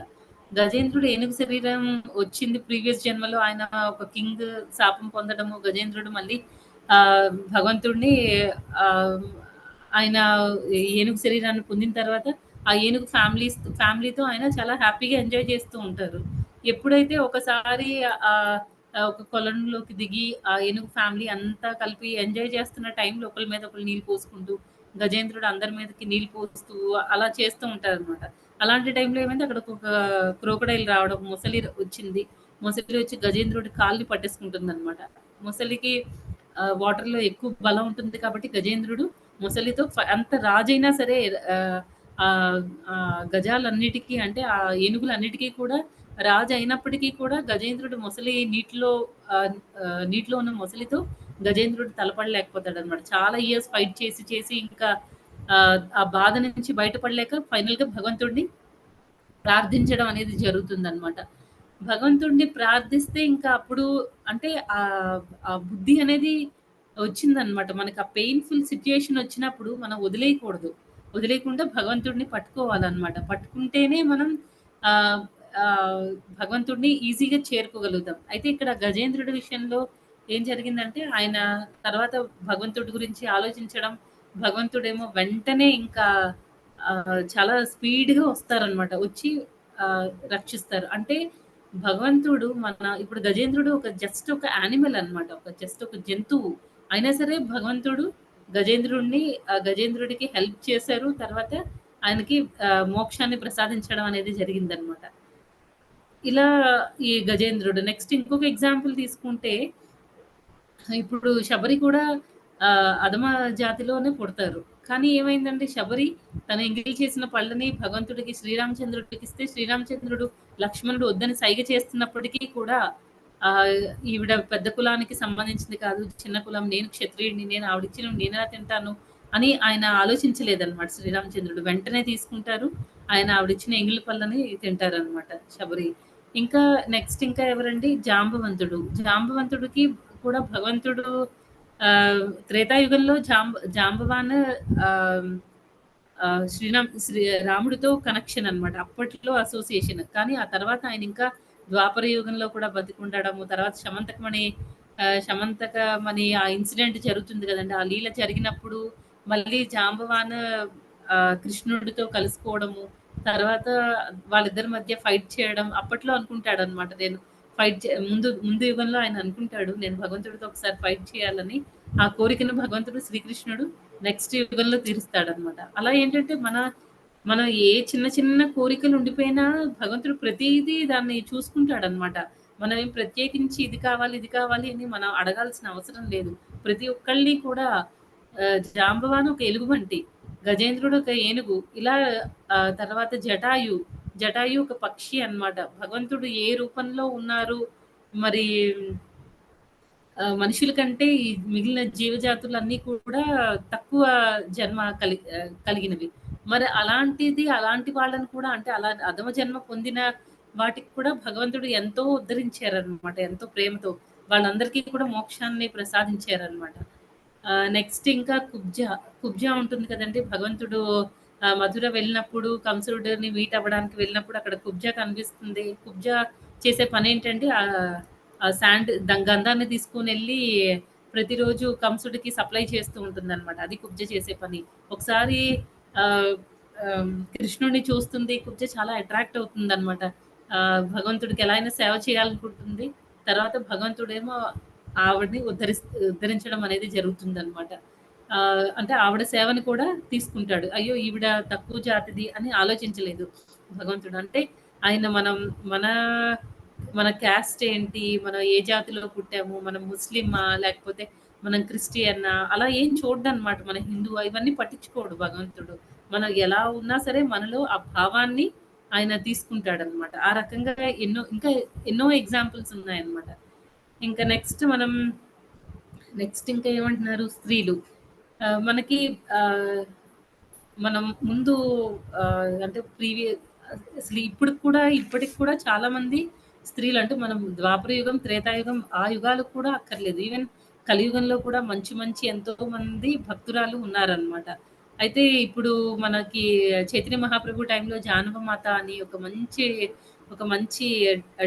గజేంద్రుడు ఏనుగు శరీరం వచ్చింది ప్రీవియస్ జన్మలో ఆయన ఒక కింగ్ శాపం పొందడము, గజేంద్రుడు మళ్ళీ భగవంతుడిని ఆహ్, ఆయన ఏనుగు శరీరాన్ని పొందిన తర్వాత ఆ ఏనుగు ఫ్యామిలీతో ఆయన చాలా హ్యాపీగా ఎంజాయ్ చేస్తూ ఉంటారు. ఎప్పుడైతే ఒకసారి ఆహ్, ఒక కొలంలోకి దిగి ఆ ఏనుగు ఫ్యామిలీ అంతా కలిపి ఎంజాయ్ చేస్తున్న టైంలో ఒకళ్ళ మీద ఒకళ్ళు నీళ్ళు పోసుకుంటూ, గజేంద్రుడు అందరి మీదకి నీళ్ళు పోస్తూ అలా చేస్తూ ఉంటారనమాట. అలాంటి టైంలో ఏమైంది అక్కడ ఒక క్రోకడైల్ రావడం, మొసలి వచ్చింది. మొసలి వచ్చి గజేంద్రుడి కాళ్ళని పట్టేసుకుంటుందనమాట. మొసలికి వాటర్‌లో ఎక్కువ బలం ఉంటుంది కాబట్టి గజేంద్రుడు మొసలితో అంత రాజైనా సరే ఆహ్, ఆహ్, గజాలన్నిటికి అంటే ఆ ఏనుగులన్నిటికి కూడా రాజు అయినప్పటికీ కూడా గజేంద్రుడు మొసలి నీటిలో ఉన్న మొసలితో గజేంద్రుడు తలపడలేకపోతాడనమాట. చాలా ఇయర్స్ ఫైట్ చేసి ఇంకా ఆ బాధ నుంచి బయటపడలేక ఫైనల్‌గా భగవంతుడిని ప్రార్థించడం అనేది జరుగుతుందనమాట. భగవంతుడిని ప్రార్థిస్తే ఇంకా అప్పుడు అంటే ఆ బుద్ధి అనేది వచ్చిందనమాట. మనకు ఆ పెయిన్‌ఫుల్ సిట్యుయేషన్ వచ్చినప్పుడు మనం వదిలేయకూడదు. వదిలేయకుండా భగవంతుడిని పట్టుకోవాలనమాట. పట్టుకుంటేనే మనం ఆహ్, ఆహ్, భగవంతుడిని ఈజీగా చేరుకోగలుగుతాం. అయితే ఇక్కడ గజేంద్రుడి విషయంలో ఏం జరిగిందంటే ఆయన తర్వాత భగవంతుడి గురించి ఆలోచించడం, భగవంతుడేమో వెంటనే ఇంకా చాలా స్పీడ్‌గా వస్తారనమాట. వచ్చి రక్షిస్తారు. అంటే భగవంతుడు ఇప్పుడు గజేంద్రుడు ఒక యానిమల్ అన్నమాట. ఒక జంతువు. అయినా సరే భగవంతుడు గజేంద్రుడికి హెల్ప్ చేశారు. తర్వాత ఆయనకి మోక్షాన్ని ప్రసాదించడం అనేది జరిగిందనమాట. ఇలా ఈ గజేంద్రుడు. నెక్స్ట్ ఇంకొక ఎగ్జాంపుల్ తీసుకుంటే ఇప్పుడు శబరి కూడా అధమ జాతిలోనే పుడతారు. కానీ ఏమైందంటే శబరి తను ఎంగిలి చేసిన పళ్ళని భగవంతుడికి శ్రీరామచంద్రుడికిస్తే శ్రీరామచంద్రుడు, లక్ష్మణుడు వద్దని సైగ చేస్తున్నప్పటికీ కూడా ఆహ్, ఈవిడ పెద్ద కులానికి సంబంధించింది కాదు. చిన్న కులం. నేను క్షత్రియుడిని. నేను ఆవిడిచ్చినవి నేనెలా తింటాను అని ఆయన ఆలోచించలేదన్నమాట శ్రీరామచంద్రుడు. వెంటనే తీసుకుంటారు. ఆయన ఆవిడిచ్చిన ఎంగిలి పళ్ళని తింటారన్నమాట శబరి. ఇంకా నెక్స్ట్ ఇంకా ఎవరండి? జాంబవంతుడు. జాంబవంతుడికి కూడా భగవంతుడు త్రేతాయుగంలో జాంబవాన్ ఆహ్, ఆహ్, రాముడితో కనెక్షన్ అన్నమాట. అప్పట్లో అసోసియేషన్. కానీ ఆ తర్వాత ఆయన ఇంకా ద్వాపర యుగంలో కూడా బతికుండడము, తర్వాత శమంతకమణి శమంతకమని ఆ ఇన్సిడెంట్ జరుగుతుంది కదండీ! ఆ లీల జరిగినప్పుడు మళ్ళీ జాంబవాన్ కృష్ణుడితో కలుసుకోవడము, తర్వాత వాళ్ళిద్దరి మధ్య ఫైట్ చేయడం అప్పట్లో అనుకుంటాడనమాట. నేను ఫైట్ చే ముందు ముందు యుగంలో ఆయన అనుకుంటాడు. నేను భగవంతుడితో ఒకసారి ఫైట్ చేయాలని. ఆ కోరికను భగవంతుడు శ్రీకృష్ణుడు నెక్స్ట్ యుగంలో తీరుస్తాడనమాట. అలా ఏంటంటే మనం ఏ చిన్న చిన్న కోరికలు ఉండిపోయినా భగవంతుడు ప్రతీదీ దాన్ని చూసుకుంటాడనమాట. మనం ఏం ప్రత్యేకించి ఇది కావాలి, ఇది కావాలి అని మనం అడగాల్సిన అవసరం లేదు. ప్రతి ఒక్కళ్ళని కూడా జాంబవాను ఒక ఎలుగుబంటి, గజేంద్రుడు ఒక ఏనుగు, ఇలా తర్వాత జటాయు ఒక పక్షి అన్నమాట. భగవంతుడు ఏ రూపంలో ఉన్నారు మరి మనుషుల కంటే ఈ మిగిలిన జీవజాతులన్నీ కూడా తక్కువ జన్మ కలిగినవి. మరి అలాంటిది అలాంటి వాళ్ళని కూడా అంటే అలా అధమ జన్మ పొందిన వాటికి కూడా భగవంతుడు ఎంతో ఉద్ధరించారనమాట. ఎంతో ప్రేమతో. వాళ్ళందరికీ కూడా మోక్షాన్ని ప్రసాదించారనమాట. నెక్స్ట్ ఇంకా కుబ్జ ఉంటుంది కదండీ! భగవంతుడు మధుర వెళ్ళినప్పుడు కంసుడిని మీట్ అవ్వడానికి వెళ్ళినప్పుడు అక్కడ కుబ్జ కనిపిస్తుంది. కుబ్జ చేసే పనేంటంటే ఆ శాండ్ గంధాన్ని తీసుకొనెళ్ళి ప్రతిరోజు కంసుడికి సప్లై చేస్తూ ఉంటుందనమాట. అది కుబ్జ చేసే పని. ఒకసారి ఆహ్, కృష్ణుడిని చూస్తుంది. కుబ్జ చాలా అట్రాక్ట్ అవుతుందనమాట. భగవంతుడికి ఎలా అయినా సేవ చేయాలనుకుంటుంది. తర్వాత భగవంతుడేమో ఆవిడని ఉద్ధరించడం అనేది జరుగుతుందనమాట. అంటే ఆవిడ సేవని కూడా తీసుకుంటాడు. అయ్యో! ఈవిడ తక్కువ జాతిది అని ఆలోచించలేదు భగవంతుడు. అంటే ఆయన మన మన క్యాస్ట్ ఏంటి? మనం ఏ జాతిలో పుట్టాము? మనం ముస్లిమా? లేకపోతే మనం క్రిస్టియనా? అలా ఏం చూడడనమాట. మన హిందువా? ఇవన్నీ పట్టించుకోడు భగవంతుడు. మనం ఎలా ఉన్నా సరే మనలో ఆ భావాన్ని ఆయన తీసుకుంటాడనమాట. ఆ రకంగా ఇంకా ఎన్నో ఎగ్జాంపుల్స్ ఉన్నాయన్నమాట. ఇంకా నెక్స్ట్ ఇంకా ఏమంటున్నారు స్త్రీలు. మనకి మనం ముందు అంటే అసలు ఇప్పటికి కూడా చాలా మంది స్త్రీలు అంటే మనం ద్వాపర యుగం, త్రేతాయుగం ఆ యుగాలకు కూడా అక్కర్లేదు. ఈవెన్ కలియుగంలో కూడా మంచి మంచి ఎంతో మంది భక్తురాలు ఉన్నారనమాట. అయితే ఇప్పుడు మనకి చైతన్య మహాప్రభు టైంలో జానవ మాత అని ఒక మంచి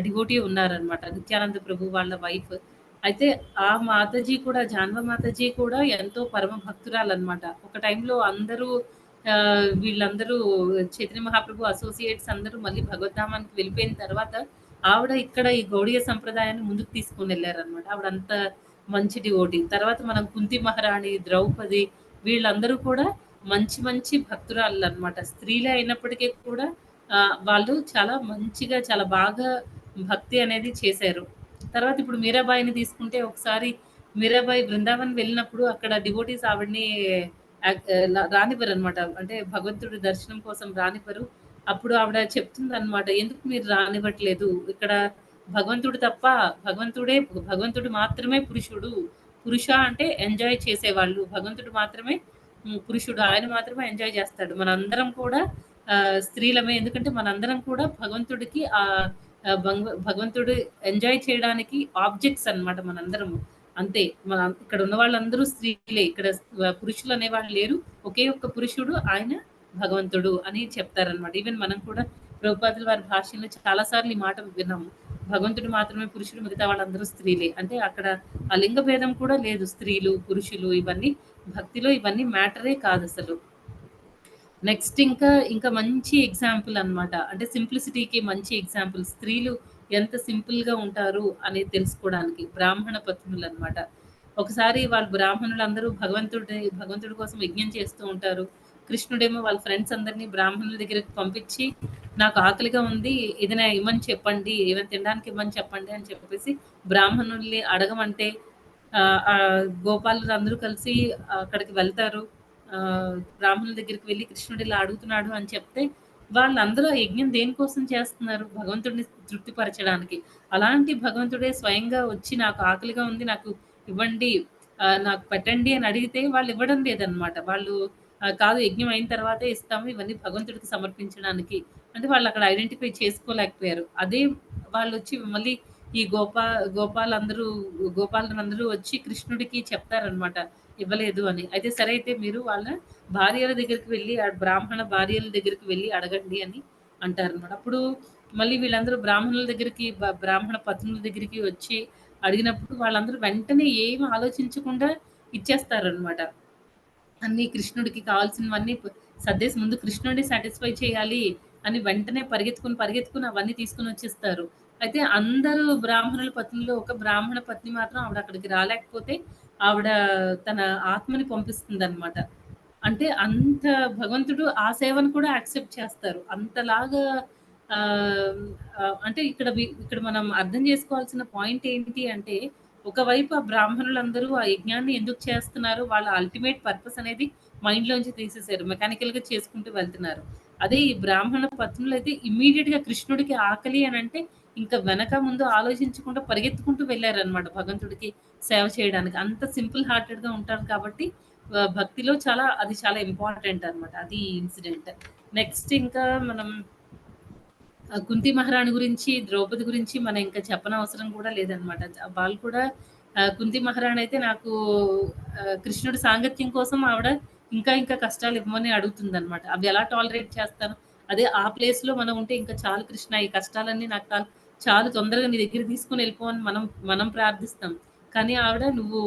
డివోటీ ఉన్నారనమాట. నిత్యానంద ప్రభు వాళ్ళ వైఫ్. అయితే ఆ మాతాజీ కూడా జానవ మాతాజీ కూడా ఎంతో పరమ భక్తురాలనమాట. ఒక టైంలో వీళ్ళందరూ చైతన్య మహాప్రభు అసోసియేట్స్ అందరూ మళ్ళీ భగవద్ధామానికి వెళ్ళిపోయిన తర్వాత ఆవిడ ఇక్కడ ఈ గౌడీయ సంప్రదాయాన్ని ముందుకు తీసుకొని వెళ్ళారనమాట. ఆవిడ అంత మంచి డివోటీ. తర్వాత మనం కుంతి మహారాణి, ద్రౌపది వీళ్ళందరూ కూడా మంచి మంచి భక్తురాళ్ళనమాట. స్త్రీలే అయినప్పటికీ కూడా వాళ్ళు చాలా మంచిగా చాలా బాగా భక్తి అనేది చేశారు. తర్వాత ఇప్పుడు మీరాబాయిని తీసుకుంటే ఒకసారి మీరాబాయి బృందావన్ వెళ్ళినప్పుడు అక్కడ డివోటీస్ ఆవిడని రానివ్వరనమాట. అంటే భగవంతుడి దర్శనం కోసం రానివ్వరు. అప్పుడు ఆవిడ చెప్తుందనమాట. ఎందుకు మీరు రానివ్వట్లేదు? ఇక్కడ భగవంతుడు తప్ప భగవంతుడు మాత్రమే పురుషుడు. పురుష అంటే ఎంజాయ్ చేసేవాళ్ళు. భగవంతుడు మాత్రమే పురుషుడు. ఆయన మాత్రమే ఎంజాయ్ చేస్తాడు. మనందరం కూడా స్త్రీలమే. ఎందుకంటే మనందరం కూడా భగవంతుడికి భగవంతుడు ఎంజాయ్ చేయడానికి ఆబ్జెక్ట్స్ అన్నమాట మనందరము. అంతే. ఇక్కడ ఉన్న వాళ్ళందరూ స్త్రీలే. ఇక్కడ పురుషులు అనేవాళ్ళు లేరు. ఒకే ఒక్క పురుషుడు ఆయన భగవంతుడు అని చెప్తారనమాట. ఈవెన్ మనం కూడా ప్రభుపాదుల వారి భాషలో చాలా సార్లు ఈ మాట విన్నాము. భగవంతుడు మాత్రమే పురుషుడు, మిగతా వాళ్ళందరూ స్త్రీలే. అంటే అక్కడ ఆ లింగ భేదం కూడా లేదు. స్త్రీలు, పురుషులు ఇవన్నీ భక్తిలో ఇవన్నీ మ్యాటరే కాదసలు. నెక్స్ట్ ఇంకా మంచి ఎగ్జాంపుల్ అన్నమాట. అంటే సింప్లిసిటీకి మంచి ఎగ్జాంపుల్. స్త్రీలు ఎంత సింపుల్‌గా ఉంటారు అనేది తెలుసుకోవడానికి. బ్రాహ్మణ పత్నులన్నమాట. ఒకసారి వాళ్ళు బ్రాహ్మణులందరూ భగవంతుడి కోసం యజ్ఞం చేస్తూ ఉంటారు. కృష్ణుడేమో వాళ్ళ ఫ్రెండ్స్ అందరిని బ్రాహ్మణుల దగ్గరికి పంపించి, "నాకు ఆకలిగా ఉంది. ఏదైనా ఇమ్మని చెప్పండి. ఏమైనా తినడానికి ఇమ్మని చెప్పండి" అని చెప్పేసి బ్రాహ్మణుల్ని అడగమంటే గోపాలులందరూ కలిసి అక్కడికి వెళ్తారు. బ్రాహ్మణుల దగ్గరికి వెళ్లి కృష్ణుడు ఇలా అడుగుతున్నాడు అని చెప్తే వాళ్ళందరూ ఆ యజ్ఞం దేనికోసం చేస్తున్నారు? భగవంతుడిని తృప్తిపరచడానికి. అలాంటి భగవంతుడే స్వయంగా వచ్చి నాకు ఆకలిగా ఉంది. నాకు ఇవ్వండి. నాకు పెట్టండి అని అడిగితే వాళ్ళు ఇవ్వడం లేదనమాట. వాళ్ళు కాదు యజ్ఞం అయిన తర్వాతే ఇస్తాము. ఇవన్నీ భగవంతుడికి సమర్పించడానికి. అంటే వాళ్ళు అక్కడ ఐడెంటిఫై చేసుకోలేకపోయారు. అదే వాళ్ళొచ్చి మళ్ళీ ఈ గోపాలులందరూ వచ్చి కృష్ణుడికి చెప్తారనమాట. ఇవ్వలేదు అని. అయితే సరే అయితే మీరు వాళ్ళ భార్యల దగ్గరికి వెళ్లి బ్రాహ్మణ భార్యల దగ్గరికి వెళ్లి అడగండి అని అంటారనమాట. అప్పుడు మళ్ళీ వీళ్ళందరూ బ్రాహ్మణుల దగ్గరికి బ్రాహ్మణ పత్నుల దగ్గరికి వచ్చి అడిగినప్పుడు వాళ్ళందరూ వెంటనే ఏమి ఆలోచించకుండా ఇచ్చేస్తారనమాట. అన్నీ కృష్ణుడికి కావాల్సినవన్నీ సర్దేసి ముందు కృష్ణుడిని సాటిస్ఫై చేయాలి అని వెంటనే పరిగెత్తుకుని అవన్నీ తీసుకొని వచ్చేస్తారు. అయితే అందరూ బ్రాహ్మణుల పత్నుల్లో ఒక బ్రాహ్మణ పత్ని మాత్రం ఆవిడ అక్కడికి రాలేకపోతే ఆవిడ తన ఆత్మని పంపిస్తుందనమాట. అంటే అంత భగవంతుడు ఆ సేవను కూడా యాక్సెప్ట్ చేస్తారు. అంతలాగా ఆహ్, అంటే ఇక్కడ మనం అర్థం చేసుకోవాల్సిన పాయింట్ ఏంటి అంటే, ఒకవైపు ఆ బ్రాహ్మణులందరూ ఆ యజ్ఞాన్ని ఎందుకు చేస్తున్నారు? వాళ్ళ అల్టిమేట్ పర్పస్ అనేది మైండ్‌లోంచి తీసేసారు. మెకానికల్‌గా చేసుకుంటూ వెళ్తున్నారు. అదే ఈ బ్రాహ్మణ పత్నులైతే ఇమ్మీడియేట్‌గా కృష్ణుడికి ఆకలి అనంటే, ఇంక వెనక ముందు ఆలోచించకుండా పరిగెత్తుకుంటూ వెళ్లారనమాట భగవంతుడికి సేవ చేయడానికి. అంత సింపుల్ హార్టెడ్‌గా ఉంటారు కాబట్టి భక్తిలో చాలా ఇంపార్టెంట్ అనమాట. అది ఇన్సిడెంట్. నెక్స్ట్ ఇంకా మనం కుంతి మహారాణి గురించి, ద్రౌపది గురించి మనం ఇంకా చెప్పనవసరం కూడా లేదనమాట. వాళ్ళు కూడా కుంతి మహారాణి అయితే నాకు కృష్ణుడి సాంగత్యం కోసం ఆవిడ ఇంకా కష్టాలు ఇవ్వమని అడుగుతుందనమాట. అవి ఎలా టాలరేట్ చేస్తాను? అదే ఆ ప్లేస్‌లో మనం ఉంటే ఇంకా చాలు కృష్ణ ఈ కష్టాలన్నీ నాకు చాలు తొందరగా నీ దగ్గరికి తీసుకొని వెళ్ళిపో అని మనం ప్రార్థిస్తాం. కానీ ఆవిడ నువ్వు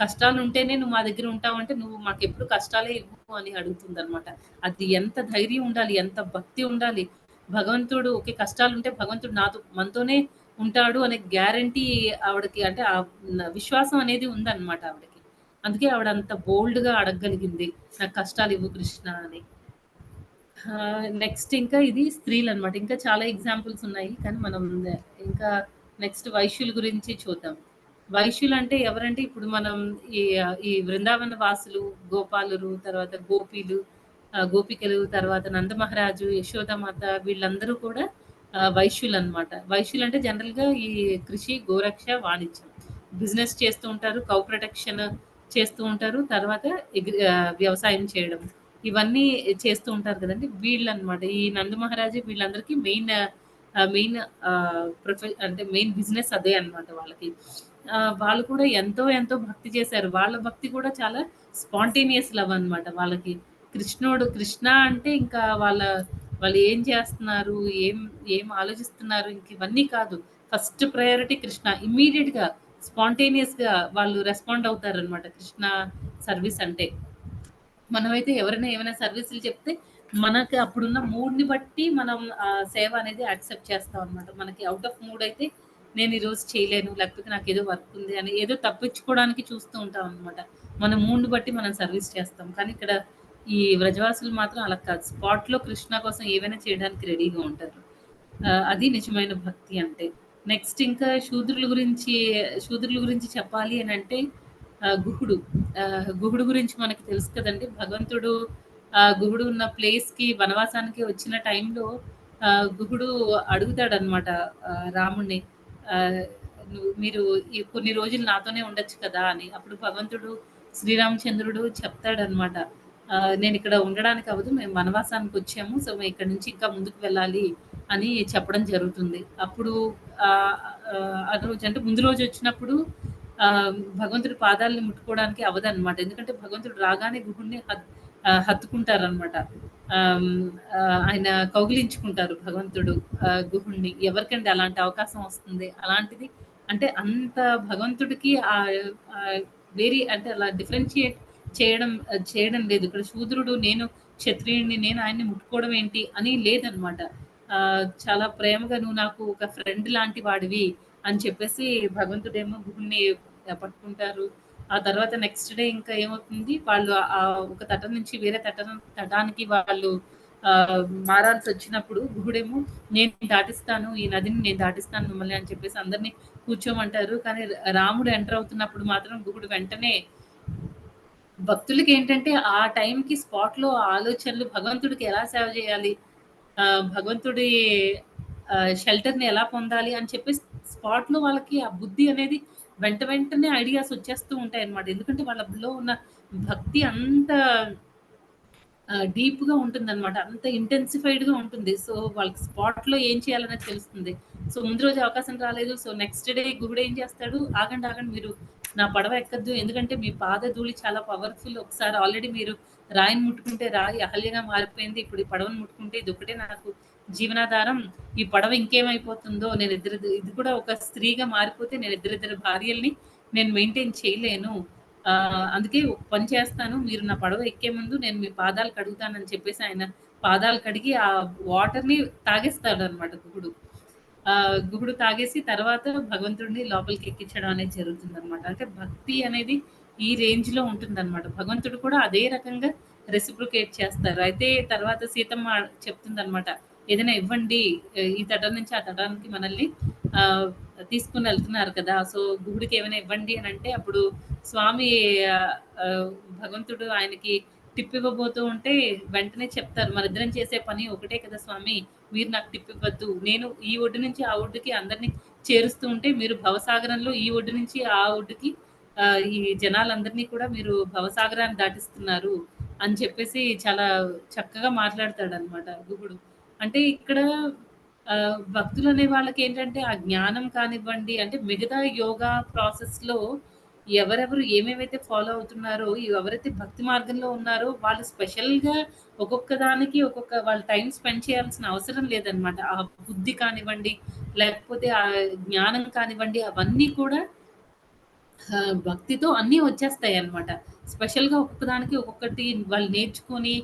కష్టాలుంటేనే నువ్వు మా దగ్గర ఉంటావంటే నువ్వు మాకెప్పుడు కష్టాలే ఇవ్వు అని అడుగుతుందనమాట. అది ఎంత ధైర్యం ఉండాలి, ఎంత భక్తి ఉండాలి. భగవంతుడు ఓకే. కష్టాలుంటే భగవంతుడు మనతోనే ఉంటాడు అనే గ్యారంటీ ఆవిడకి అంటే విశ్వాసం అనేది ఉందన్నమాట ఆవిడకి. అందుకే ఆవిడ అంత బోల్డ్‌గా అడగగలిగింది. నాకు కష్టాలివ్వు కృష్ణ అని. నెక్స్ట్ ఇంకా ఇది స్త్రీలనమాట. ఇంకా చాలా ఎగ్జాంపుల్స్ ఉన్నాయి. కానీ మనం ఇంకా నెక్స్ట్ వైశ్యుల గురించి చూద్దాం. వైశ్యులంటే ఎవరంటే ఇప్పుడు మనం ఈ ఈ వృందావన వాసులు, గోపాలురు, తర్వాత గోపీలు, గోపికలు, తర్వాత నందమహారాజు, యశోదామాత వీళ్ళందరూ కూడా వైశ్యులనమాట. వైశ్యులంటే జనరల్‌గా ఈ కృషి, గోరక్ష, వాణిజ్యం. బిజినెస్ చేస్తూ ఉంటారు. కౌ ప్రొటెక్షన్ చేస్తూ ఉంటారు. తర్వాత వ్యవసాయం చేయడం. ఇవన్నీ చేస్తూ ఉంటారు కదండీ! వీళ్ళనమాట. ఈ నంద మహారాజు వీళ్ళందరికీ మెయిన్ అంటే మెయిన్ బిజినెస్ అదే అనమాట వాళ్ళకి. వాళ్ళు కూడా ఎంతో భక్తి చేశారు. వాళ్ళ భక్తి కూడా చాలా స్పాంటేనియస్ లవ్ అనమాట. వాళ్ళకి కృష్ణ అంటే ఇంకా వాళ్ళు ఏం చేస్తున్నారు? ఏం ఏం ఆలోచిస్తున్నారు? ఇంక ఇవన్నీ కాదు. First priority Krishna. ఇమ్మీడియేట్‌గా స్పాంటేనియస్‌గా వాళ్ళు రెస్పాండ్ అవుతారనమాట కృష్ణ సర్వీస్ అంటే. మనమైతే ఎవరైనా ఏమైనా సర్వీసులు చెప్తే, మనకి అప్పుడున్న మూడ్‌ని బట్టి మనం సేవ అనేది యాక్సెప్ట్ చేస్తామనమాట. మనకి ఔట్ ఆఫ్ మూడ్ అయితే నేను ఈరోజు చేయలేను, లేకపోతే నాకేదో వర్క్ ఉంది అని ఏదో తప్పించుకోవడానికి చూస్తూ ఉంటామనమాట. మన మూడ్‌ని బట్టి మనం సర్వీస్ చేస్తాం. కానీ ఇక్కడ ఈ వ్రజవాసులు మాత్రం అలా కాదు. స్పాట్‌లో కృష్ణ కోసం ఏవైనా చేయడానికి రెడీగా ఉంటారు. అది నిజమైన భక్తి అంటే. నెక్స్ట్ ఇంకా శూద్రుల గురించి చెప్పాలి అనంటే గుహుడు. గుహుడు గురించి మనకి తెలుసు కదండీ! భగవంతుడు గుహుడు ఉన్న ప్లేస్‌కి వనవాసానికి వచ్చిన టైంలో గుహుడు అడుగుతాడనమాట రాముడిని. ఆహ్, మీరు ఈ కొన్ని రోజులు నాతోనే ఉండొచ్చు కదా! అని. అప్పుడు భగవంతుడు శ్రీరామచంద్రుడు చెప్తాడనమాట. నేనిక్కడ ఉండడానికి అవ్వదు. మేము వనవాసానికొచ్చాము. సో, మేము ఇక్కడి నుంచి ఇంకా ముందుకు వెళ్ళాలి అని చెప్పడం జరుగుతుంది. అప్పుడు ఆహ్, ఆ రోజు అంటే ముందు రోజు వచ్చినప్పుడు భగవంతుడి పాదాలని ముట్టుకోవడానికి అవ్వదనమాట. ఎందుకంటే భగవంతుడు రాగానే గుహుడిని హత్తుకుంటారనమాట. ఆహ్, ఆయన కౌగిలించుకుంటారు భగవంతుడు గుహుడిని. ఎవరికండి అలాంటి అవకాశం వస్తుంది? అలాంటిది అంటే అంత భగవంతుడికి ఆహ్, అంటే అలా డిఫరెన్షియేట్ చేయడం లేదు. ఇక్కడ శూద్రుడు నేను క్షత్రియుడిని నేను ఆయన్ని ముట్టుకోవడం ఏంటి అని లేదనమాట. చాలా ప్రేమగా నువ్వు నాకు ఒక ఫ్రెండ్ లాంటి వాడివి అని చెప్పేసి భగవంతుడేమో గుహుడిని పట్టుకుంటారు. ఆ తర్వాత నెక్స్ట్ డే ఇంకా ఏమవుతుంది వాళ్ళు ఒక తటం నుంచి వేరే తటానికి వాళ్ళు మారాల్సి వచ్చినప్పుడు గుహుడేమో నేను దాటిస్తాను ఈ నదిని నేను దాటిస్తాను మిమ్మల్ని అని చెప్పేసి అందరినీ కూర్చోమంటారు. కానీ రాముడు ఎంటర్ అవుతున్నప్పుడు మాత్రం గుహుడు వెంటనే భక్తులకి ఏంటంటే ఆ టైంకి స్పాట్‌లో ఆలోచనలు భగవంతుడికి ఎలా సేవ చేయాలి? భగవంతుడి షెల్టర్‌ని ఎలా పొందాలి? అని చెప్పేసి స్పాట్‌లో వాళ్ళకి ఆ బుద్ధి అనేది వెంటనే ఐడియాస్ వచ్చేస్తూ ఉంటాయన్నమాట. ఎందుకంటే వాళ్ళలో ఉన్న భక్తి అంత డీప్‌గా ఉంటుందనమాట. అంత ఇంటెన్సిఫైడ్‌గా ఉంటుంది. సో, వాళ్ళకి స్పాట్‌లో ఏం చేయాలనేది తెలుస్తుంది. సో, ముందు రోజు అవకాశం రాలేదు. సో, నెక్స్ట్ డే గురుడు ఏం చేస్తాడు, ఆగండి మీరు నా పడవ ఎక్కొద్దు. ఎందుకంటే మీ పాద ధూళి చాలా పవర్‌ఫుల్. ఒకసారి ఆల్రెడీ మీరు రాయిని ముట్టుకుంటే రాయి అహల్యగా మారిపోయింది. ఇప్పుడు ఈ పడవను ముట్టుకుంటే ఇదొక్కటే నాకు జీవనాధారం. ఈ పడవ ఇంకేమైపోతుందో, ఇది కూడా ఒక స్త్రీగా మారిపోతే నేను ఇద్దరిద్దరు భార్యల్ని నేను మెయింటైన్ చేయలేను. అందుకే ఒక పని చేస్తాను. మీరు నా పడవ ఎక్కే ముందు నేను మీ పాదాలు కడుగుతానని చెప్పేసి ఆయన పాదాలు కడిగి ఆ వాటర్‌ని తాగేస్తాడనమాట గుహుడు. గుహుడు తాగేసి తర్వాత భగవంతుడిని లోపలికి ఎక్కించడం అనేది జరుగుతుందనమాట. అంటే భక్తి అనేది ఈ రేంజ్‌లో ఉంటుందనమాట. భగవంతుడు కూడా అదే రకంగా రెసిప్రొకేట్ చేస్తారు. అయితే తర్వాత సీతమ్మ చెప్తుందనమాట. ఏదైనా ఇవ్వండి. ఈ తటం నుంచి ఆ తటానికి మనల్ని ఆహ్, తీసుకొని వెళ్తున్నారు కదా! సో, గుహుడికి ఏమైనా ఇవ్వండి అనంటే అప్పుడు స్వామి ఆహ్, ఆహ్, భగవంతుడు ఆయనకి టిప్ ఇవ్వబోతూ ఉంటే వెంటనే చెప్తారు. మనిద్దరం చేసే పని ఒకటే కదా స్వామి! మీరు నాకు టిప్ ఇవ్వద్దు. నేను ఈ ఒడ్డు నుంచి ఆ ఒడ్డుకి అందరిని చేరుస్తూ ఉంటే మీరు భవసాగరంలో ఈ ఒడ్డు నుంచి ఆ ఒడ్డుకి ఈ జనాలందరినీ కూడా మీరు భవసాగరాన్ని దాటిస్తున్నారు అని చెప్పేసి చాలా చక్కగా మాట్లాడతాడనమాట గుహుడు. అంటే ఇక్కడ భక్తులనే వాళ్ళకేంటంటే ఆ జ్ఞానం కానివ్వండి, అంటే మిగతా యోగా ప్రాసెస్‌లో ఎవరెవరు ఏమేమైతే ఫాలో అవుతున్నారో, ఎవరైతే భక్తి మార్గంలో ఉన్నారో వాళ్ళు స్పెషల్‌గా ఒక్కొక్క దానికి ఒక్కొక్క వాళ్ళు టైమ్ స్పెండ్ చేయాల్సిన అవసరం లేదనమాట. ఆ బుద్ధి కానివ్వండి, లేకపోతే ఆ జ్ఞానం కానివ్వండి, అవన్నీ కూడా భక్తితో అన్నీ వచ్చేస్తాయన్నమాట. స్పెషల్‌గా ఒక్కొక్క దానికి ఒక్కొక్కటి వాళ్ళు నేర్చుకొని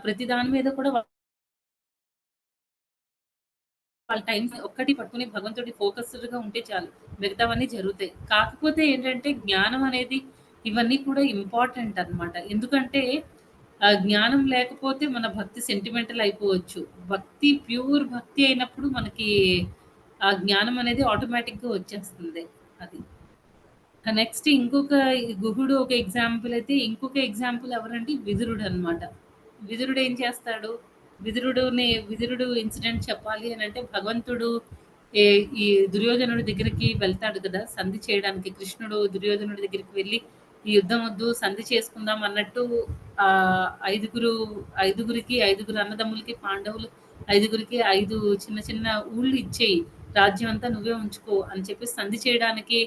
ప్రతి దాని మీద కూడా వాళ్ళ టైం ఒక్కటి పట్టుకొని భగవంతుడి ఫోకస్డ్‌గా ఉంటే చాలు. మిగతావన్నీ జరుగుతాయి. కాకపోతే ఏంటంటే జ్ఞానం అనేది ఇవన్నీ కూడా ఇంపార్టెంట్ అన్నమాట. ఎందుకంటే జ్ఞానం లేకపోతే మన భక్తి సెంటిమెంటల్ అయిపోవచ్చు. భక్తి ప్యూర్ భక్తి అయినప్పుడు మనకి ఆ జ్ఞానం అనేది ఆటోమేటిక్‌గా వచ్చేస్తుంది. అది. నెక్స్ట్ ఇంకొక గుహుడు ఒక ఎగ్జాంపుల్ అయితే, ఇంకొక ఎగ్జాంపుల్ ఎవరంటే విదురుడనమాట. విదురుడు ఏం చేస్తాడు? విదురుడు ఇన్సిడెంట్ చెప్పాలి అనంటే భగవంతుడు ఏ ఈ దుర్యోధనుడి దగ్గరికి వెళ్తాడు కదా! సంధి చేయడానికి. కృష్ణుడు దుర్యోధనుడి దగ్గరికి వెళ్లి, "ఈ యుద్ధం వద్దు సంధి చేసుకుందాం" అన్నట్టు ఐదుగురు ఐదుగురు అన్నదమ్ములకి పాండవులు ఐదుగురికి 5 చిన్న చిన్న ఊళ్ళు ఇచ్చేయి. రాజ్యం అంతా నువ్వే ఉంచుకో అని చెప్పి సంధి చేయడానికి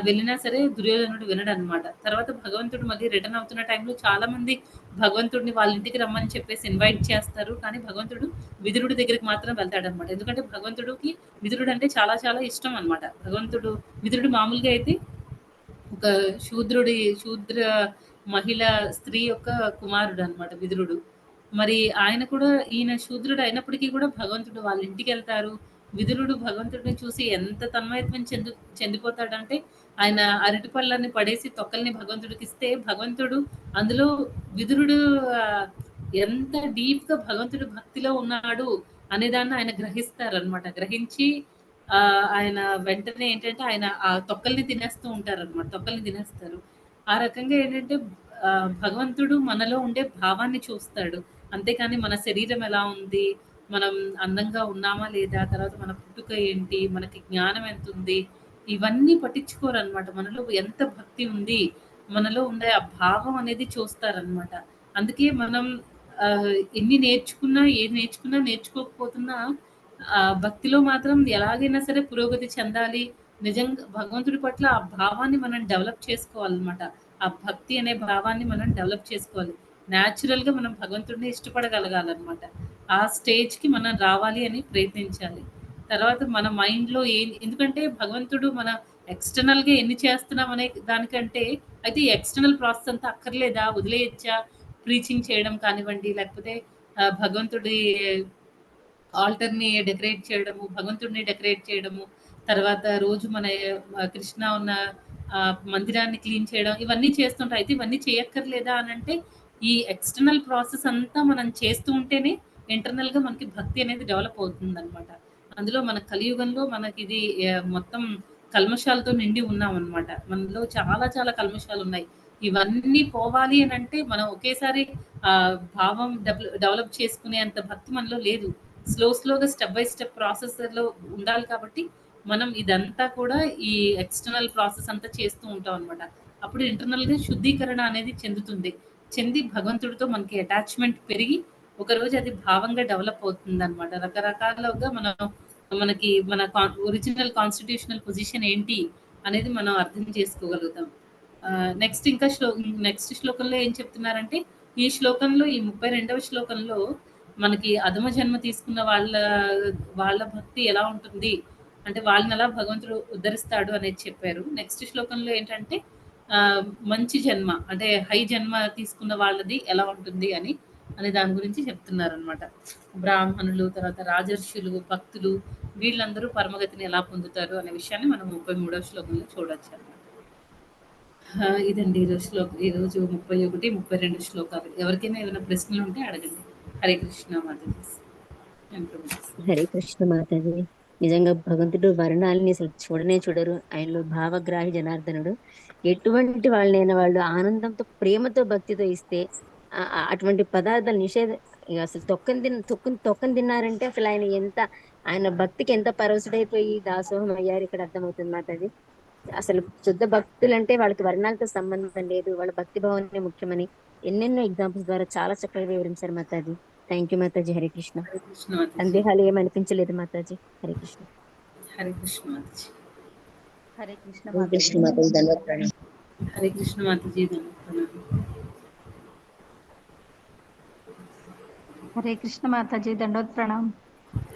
వెళ్ళినా సరే దుర్యోధనుడు వినడనమాట. తర్వాత భగవంతుడు మళ్ళీ రిటర్న్ అవుతున్న టైంలో చాలా మంది భగవంతుడిని వాళ్ళ ఇంటికి రమ్మని చెప్పేసి ఇన్వైట్ చేస్తారు. కానీ భగవంతుడు విదురుడి దగ్గరికి మాత్రం వెళ్తాడనమాట. ఎందుకంటే భగవంతుడికి విదురుడు అంటే చాలా చాలా ఇష్టం అనమాట. విదురుడు మామూలుగా అయితే ఒక శూద్ర మహిళ స్త్రీ యొక్క కుమారుడనమాట విదురుడు. మరి ఆయన కూడా ఈయన శూద్రుడు అయినప్పటికీ కూడా భగవంతుడు వాళ్ళ ఇంటికెళ్తారు. విదురుడు భగవంతుడిని చూసి ఎంత తన్మయత్వం చెందిపోతాడంటే, ఆయన అరటి పళ్ళని పడేసి తొక్కల్ని భగవంతుడికిస్తే, భగవంతుడు అందులో విదురుడు ఎంత డీప్‌గా భగవంతుడు భక్తిలో ఉన్నాడు అనేదాన్ని ఆయన గ్రహిస్తారనమాట. గ్రహించి ఆయన వెంటనే ఏంటంటే ఆయన ఆ తొక్కల్ని తినేస్తూ ఉంటారనమాట. తొక్కల్ని తినేస్తారు. ఆ రకంగా ఏంటంటే భగవంతుడు మనలో ఉండే భావాన్ని చూస్తాడు. అంతేకాని మన శరీరం ఎలా ఉంది? మనం అందంగా ఉన్నామా లేదా? తర్వాత మన పుట్టుక ఏంటి? మనకి జ్ఞానం ఎంతుంది? ఇవన్నీ పట్టించుకోరనమాట. మనలో ఎంత భక్తి ఉంది? మనలో ఉండే ఆ భావం అనేది చూస్తారనమాట. అందుకే మనం ఏది నేర్చుకున్నా, నేర్చుకోకపోతున్నా భక్తిలో మాత్రం ఎలాగైనా సరే పురోగతి చెందాలి. నిజంగా భగవంతుడి పట్ల ఆ భావాన్ని మనం డెవలప్ చేసుకోవాలనమాట. ఆ భక్తి అనే భావాన్ని మనం డెవలప్ చేసుకోవాలి. నేచురల్‌గా మనం భగవంతుడిని ఇష్టపడగలగాలనమాట. ఆ స్టేజ్‌కి మనం రావాలి అని ప్రయత్నించాలి. తర్వాత మన మైండ్‌లో ఎందుకంటే భగవంతుడు మన ఎక్స్‌టర్నల్‌గా ఎన్ని చేస్తున్నాం అనే దానికంటే అయితే ఈ ఎక్స్‌టర్నల్ ప్రాసెస్ అంతా అక్కర్లేదా? వదిలేయొచ్చా? ప్రీచింగ్ చేయడం కానివ్వండి, లేకపోతే భగవంతుడి ఆల్టర్‌ని డెకరేట్ చేయడము, భగవంతుడిని డెకరేట్ చేయడము, తర్వాత రోజు మన కృష్ణ ఉన్న మందిరాన్ని క్లీన్ చేయడం, ఇవన్నీ చేస్తుంటాం. అయితే ఇవన్నీ చేయక్కర్లేదా అనంటే, ఈ ఎక్స్‌టర్నల్ ప్రాసెస్ అంతా మనం చేస్తూ ఉంటేనే ఇంటర్నల్‌గా మనకి భక్తి అనేది డెవలప్ అవుతుందనమాట. అందులో మన కలియుగంలో మనకిది మొత్తం కల్మషాలతో నిండి ఉన్నామనమాట. మనలో చాలా చాలా కల్మషాలున్నాయి. ఇవన్నీ పోవాలి అనంటే మనం ఒకేసారి భావం డెవలప్ చేసుకునేంత భక్తి మనలో లేదు. స్లోగా స్టెప్ బై స్టెప్ ప్రాసెస్‌లో ఉండాలి కాబట్టి, మనం ఇదంతా కూడా ఈ ఎక్స్‌టర్నల్ ప్రాసెస్ అంతా చేస్తూ ఉంటాం అనమాట. అప్పుడు ఇంటర్నల్‌గా శుద్ధీకరణ అనేది చెందుతుంది. చెంది భగవంతుడితో మనకి అటాచ్‌మెంట్ పెరిగి, ఒకరోజు అది భావంగా డెవలప్ అవుతుందనమాట. రకరకాలుగా మనకి మన ఒరిజినల్ కాన్స్టిట్యూషనల్ పొజిషన్ ఏంటి అనేది మనం అర్థం చేసుకోగలుగుతాం. నెక్స్ట్ నెక్స్ట్ శ్లోకంలో ఏం చెప్తున్నారంటే, ఈ 32వ శ్లోకంలో మనకి అధమ జన్మ తీసుకున్న వాళ్ళ భక్తి ఎలా ఉంటుంది అంటే వాళ్ళని ఎలా భగవంతుడు ఉద్ధరిస్తాడు అనేది చెప్పారు. నెక్స్ట్ శ్లోకంలో ఏంటంటే మంచి జన్మ అంటే హై జన్మ తీసుకున్న వాళ్ళది ఎలా ఉంటుంది అనే దాని గురించి చెప్తున్నారనమాట. బ్రాహ్మణులు, తర్వాత రాజర్షులు, భక్తులు వీళ్ళందరూ పరమగతిని ఎలా పొందుతారు అనే విషయాన్ని మనం 33వ శ్లోకంలో చూడొచ్చు అనమాట. ఇదండి ఈరోజు 31, 32 శ్లోకాలు. ఎవరికైనా ఏమైనా ప్రశ్నలు ఉంటే అడగండి. హరే కృష్ణ మాతాజీ. హరే కృష్ణ మాతాజీ. నిజంగా భగవంతుడు వర్ణాలని అసలు చూడనే చూడరు. ఆయనలో భావగ్రాహి జనార్దనుడు. ఎటువంటి వాళ్ళైనా వాళ్ళు ఆనందంతో, ప్రేమతో, భక్తితో ఇస్తే అటువంటి పదార్థాలు అసలు తొక్కని తిన్నారంటే అసలు ఆయన భక్తికి ఎంత పరవశుడైపోయి దాసోహం అయ్యారు ఇక్కడ అర్థమవుతుంది మాతాజీ. అసలు శుద్ధ భక్తులు అంటే వాళ్ళకి వర్ణాలతో సంబంధం లేదు, వాళ్ళ భక్తి భావనే ముఖ్యమని ఎన్నెన్నో ఎగ్జాంపుల్స్ ద్వారా చాలా చక్కగా వివరించారు మాతాజీ. థ్యాంక్ యూ మాతాజీ. హరే కృష్ణ. సందేహాలు ఏమనిపించలేదు మాతాజీ. హరే కృష్ణ. హరే కృష్ణ మాతాజీ. హరే కృష్ణ మాతాజీ. హరే కృష్ణ మాతాజీ. హరే కృష్ణ మాతాజీ. దండోత్ ప్రణామ్.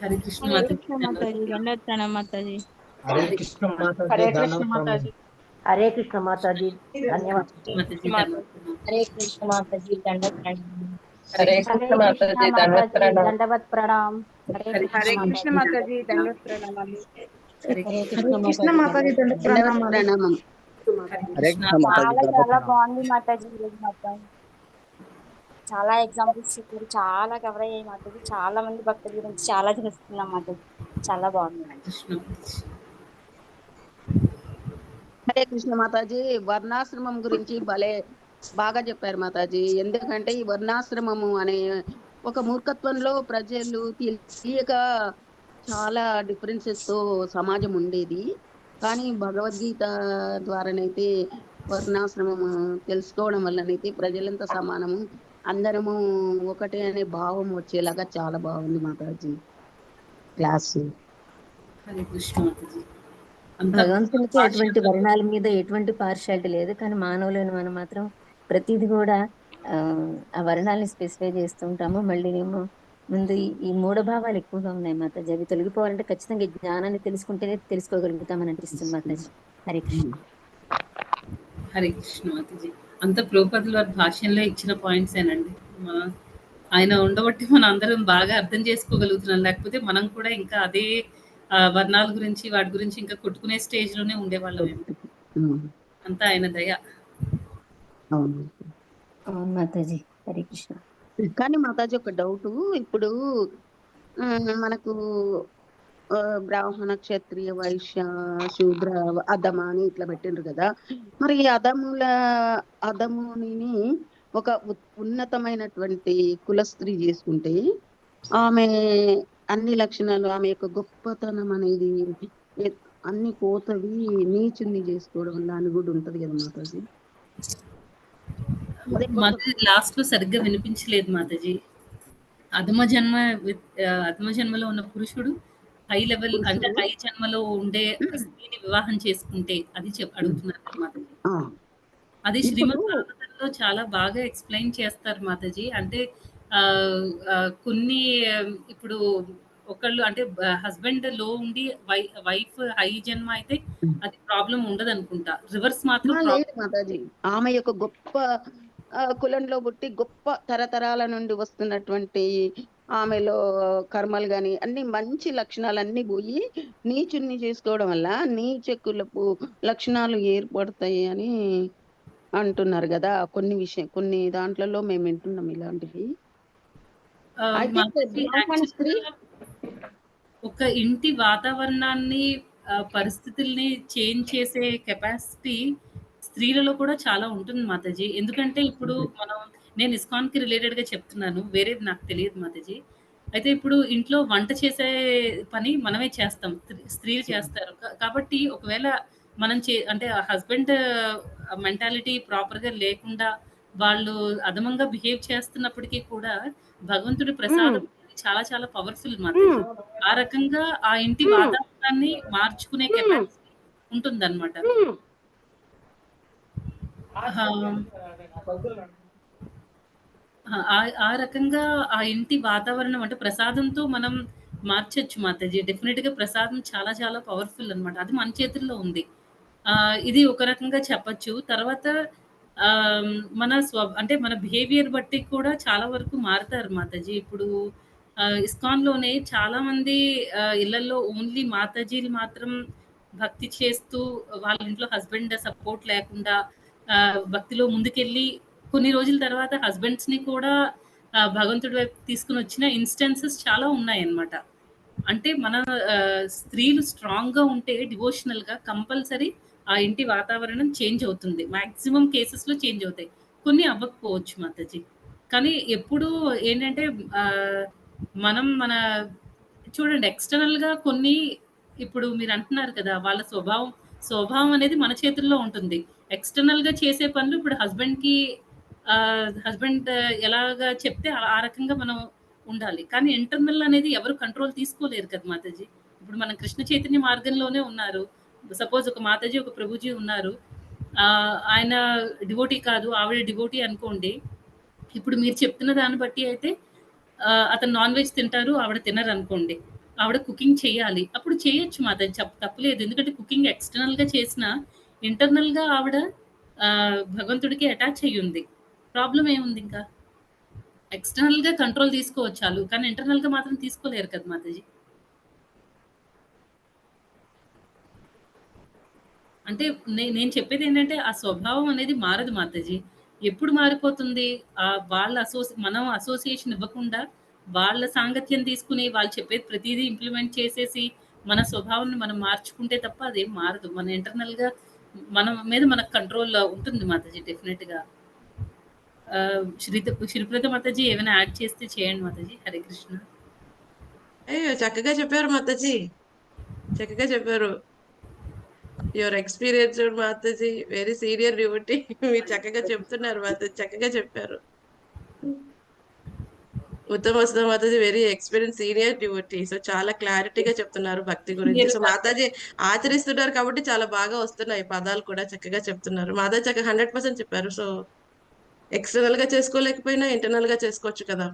హరే కృష్ణ మాతాజీ. దండోత్ ప్రణామ్ మాతాజీ. హరే కృష్ణ మాతాజీ. హరే కృష్ణ మాతాజీ. ధన్యవాదాలు. హరే కృష్ణ మాతాజీ. దండోత్ ప్రణామ్. హరే కృష్ణ మాతాజీ. దండవత్ ప్రణామ్. హరే కృష్ణ మాతాజీ. దండోత్ ప్రణామం. హరే కృష్ణ మాతాజీ. దండోత్ ప్రణామం. చాలా బాగుంది మాతాజీ. ఈరోజు మొత్తం చాలా ఎగ్జాంపుల్స్ చెప్పారు, చాలా కవర్ అయ్యాయి మాతాజీ. చాలా మంది భక్తుల గురించి చాలా తెలుస్తున్నాం మాతాజీ. చాలా బాగుంది. హరే కృష్ణ మాతాజీ. వర్ణాశ్రమం గురించి బాగా చెప్పారు మాతాజీ. ఎందుకంటే ఈ వర్ణాశ్రమము అనే ఒక మూర్ఖత్వంలో ప్రజలు తెలియక చాలా డిఫరెన్సెస్ తో సమాజం ఉండేది. కానీ భగవద్గీత ద్వారానైతే వర్ణాశ్రమము తెలుసుకోవడం వల్లనైతే ప్రజలంతా సమానము, అందరము ఒకటే అనే భావం వచ్చేలాగా చాలా బాగుంది మాతాజీ క్లాస్. హరే కృష్ణ మాతాజీ. భగవంతునికి ఎటువంటి వర్ణాల మీద ఎటువంటి పార్షాలిటీ లేదు, కానీ మానవులను మనం మాత్రం ప్రతిది కూడా ఆ వర్ణాలని స్పెసిఫై చేస్తూ ఉంటాము. మళ్ళీ ఏమో ముందు ఈ మూఢభావాలు ఎక్కువగా ఉన్నాయి మాతాజీ. అవి తొలగిపోవాలంటే ఖచ్చితంగా జ్ఞానాన్ని తెలుసుకుంటేనే తెలుసుకోగలుగుతామని అనిపిస్తుంది మాతాజీ. హరే కృష్ణ. హరే కృష్ణ మాతాజీ. అంత ప్రభుపాదుల వారి భాషల్లో ఇచ్చిన పాయింట్స్ ఏనండి. ఆయన ఉండబట్టి మనం అందరం బాగా అర్థం చేసుకోగలుగుతున్నాం. లేకపోతే మనం కూడా ఇంకా అదే వర్ణాల గురించి వాటి గురించి ఇంకా కొట్టుకునే స్టేజ్ లోనే ఉండేవాళ్ళం. అంతా ఆయన దయ. అవును మాతాజీ. హరే కృష్ణ. కానీ మాతాజీ ఒక డౌట్, ఇప్పుడు మనకు బ్రాహ్మణ, క్షత్రియ, వైశ్య, శూద్ర, అధమ అని ఇట్లా పెట్టిండ్రు కదా. మరి అధముని ఒక ఉన్నతమైనటువంటి కులస్త్రీ చేసుకుంటే ఆమె అన్ని లక్షణాలు, ఆమె యొక్క గొప్పతనం అనేది అన్ని పోతవి నీచుని చేసుకోవడం దాని కూడా ఉంటది కదా మాతాజీ. లాస్ట్ లో సరిగ్గా వినిపించలేదు మాతాజీ. అధమ జన్మలో ఉన్న పురుషుడు హై లెవెల్ అంటే హై జన్మలో ఉండే స్త్రీని వివాహం చేసుకుంటే అది అడుగుతున్నారు మాతాజీ. అది శ్రీమద్ భాగవతంలో చాలా బాగా ఎక్స్ప్లెయిన్ చేస్తారు మాతాజీ. అంటే కొన్ని ఇప్పుడు ఒకళ్ళు అంటే హస్బెండ్ లో ఉండి వైఫ్ హై జన్మ అయితే అది ప్రాబ్లం ఉండదు అనుకుంటా. రివర్స్ మాత్రం లేదు మాతాజీ. ఆమె యొక్క గొప్ప కులంలో పుట్టి గొప్ప తరతరాల నుండి వస్తున్నటువంటి ఆమెలో కర్మలు గాని అన్ని మంచి లక్షణాలన్నీ పోయి నీచుని చేసుకోవడం వల్ల నీచ కులపు లక్షణాలు ఏర్పడతాయి అని అంటున్నారు కదా. కొన్ని దాంట్లలో మేము వింటున్నాం ఇలాంటివి. ఒక ఇంటి వాతావరణాన్ని, పరిస్థితుల్ని చేంజ్ చేసే కెపాసిటీ స్త్రీలలో కూడా చాలా ఉంటుంది మాతాజీ. ఎందుకంటే ఇప్పుడు నేను ఇస్కాన్ కి రిలేటెడ్ గా చెప్తున్నాను, వేరేది నాకు తెలియదు మాతాజీ. అయితే ఇప్పుడు ఇంట్లో వంట చేసే పని మనమే చేస్తాం, స్త్రీలు చేస్తారు. కాబట్టి ఒకవేళ మనం అంటే హస్బెండ్ మెంటాలిటీ ప్రాపర్ గా లేకుండా వాళ్ళు అధమంగా బిహేవ్ చేస్తున్నప్పటికీ కూడా భగవంతుడి ప్రసాదం చాలా చాలా పవర్ఫుల్ మాతాజీ. ఆ రకంగా ఆ ఇంటి వాతావరణాన్ని మార్చుకునే కెపాసిటీ ఉంటుందన్నమాట. ఆ రకంగా ఆ ఇంటి వాతావరణం అంటే ప్రసాదంతో మనం మార్చొచ్చు మాతాజీ. డెఫినిట్‌గా ప్రసాదం చాలా చాలా పవర్‌ఫుల్ అనమాట. అది మన చేతుల్లో ఉంది. ఇది ఒక రకంగా చెప్పొచ్చు. తర్వాత ఆహ్, మన అంటే మన బిహేవియర్ బట్టి కూడా చాలా వరకు మారతారు మాతాజీ. ఇప్పుడు ఇస్కాన్‌లోనే చాలామంది ఇళ్లల్లో ఓన్లీ మాతాజీలు మాత్రం భక్తి చేస్తూ వాళ్ళ ఇంట్లో హస్బెండ్ సపోర్ట్ లేకుండా భక్తిలో ముందుకెళ్ళి కొన్ని రోజుల తర్వాత హస్బెండ్స్‌ని కూడా భగవంతుడి వైపు తీసుకొనొచ్చిన ఇన్‌స్టాన్సెస్ చాలా ఉన్నాయన్నమాట. అంటే మన స్త్రీలు స్ట్రాంగ్‌గా ఉంటే డివోషనల్‌గా కంపల్సరీ ఆ ఇంటి వాతావరణం చేంజ్ అవుతుంది. మాక్సిమం కేసెస్‌లో చేంజ్ అవుతాయి. కొన్ని అవ్వకపోవచ్చు మాతాజీ. కానీ ఎప్పుడూ ఏంటంటే ఆహ్, మనం మన చూడండి ఎక్స్‌టర్నల్‌గా కొన్ని ఇప్పుడు మీరంటున్నారు కదా! వాళ్ళ స్వభావం అనేది మన చేతుల్లో ఉంటుంది. ఎక్స్‌టర్నల్‌గా చేసే పనులు ఇప్పుడు హస్బెండ్ ఎలాగా చెప్తే ఆ రకంగా మనం ఉండాలి. కానీ ఇంటర్నల్ అనేది ఎవరు కంట్రోల్ తీసుకోలేరు కదా మాతాజీ. ఇప్పుడు మనం కృష్ణ చైతన్య మార్గంలోనే ఉన్నారు. సపోజ్ ఒక మాతాజీ, ఒక ప్రభుజీ ఉన్నారు. ఆయన డివోటీ కాదు, ఆవిడ డివోటీ అనుకోండి. ఇప్పుడు మీరు చెప్తున్న దాన్ని బట్టి అయితే అతను నాన్ వెజ్ తింటారు, ఆవిడ తినరనుకోండి. ఆవిడ కుకింగ్ చేయాలి. అప్పుడు చేయొచ్చు మాతాజీ తప్పులేదు. ఎందుకంటే కుకింగ్ ఎక్స్‌టర్నల్‌గా చేసినా, ఇంటర్నల్‌గా ఆవిడ భగవంతుడికి అటాచ్ అయ్యుంది. ప్రాబ్లమ్ ఏముందింకా? ఎక్స్‌టర్నల్‌గా కంట్రోల్ తీసుకోవచ్చు ఆళ్ళు. కానీ ఇంటర్నల్‌గా మాత్రం తీసుకోలేరు కదా మాతాజీ. అంటే నేను చెప్పేదేంటంటే, ఆ స్వభావం అనేది మారదు మాతాజీ. ఎప్పుడు మారిపోతుంది? వాళ్ళ మనం అసోసియేషన్ ఇవ్వకుండా, వాళ్ళ సాంగత్యం తీసుకొని, వాళ్ళు చెప్పేది ప్రతీదీ ఇంప్లిమెంట్ చేసేసి, మన స్వభావాన్ని మనం మార్చుకుంటే తప్ప అదేం మారదు. మన ఇంటర్నల్‌గా మన మీద మనకు కంట్రోల్ ఉంటుంది మాతాజీ డెఫినిట్‌గా. శ్రీప్రద మాతాజీ ఏమైనా యాడ్ చేస్తే చేయండి మాతాజీ. హరే కృష్ణ. అయ్యో! చక్కగా చెప్పారు మాతాజీ. చక్కగా చెప్పారు. యువర్ ఎక్స్‌పీరియన్స్‌డ్ మాతాజీ. Very senior devotee. మీరు చక్కగా చెప్తున్నారు మాతాజీ. చక్కగా చెప్పారు. ఉత్తమ వసుధ మాతాజీ very experience senior devotee. So, చాలా క్లారిటీగా చెప్తున్నారు భక్తి గురించి. మీరు సో, మాతాజీ ఆచరిస్తున్నారు కాబట్టి చాలా బాగా వస్తున్నాయి పదాలు కూడా చక్కగా చెప్తున్నారు. మాతాజీ చక్కగా 100% చెప్పారు. సో, ఎక్స్‌టర్నల్‌గా చేసుకోలేకపోయినా ఇంటర్నల్‌గా చేసుకోవచ్చు కదా!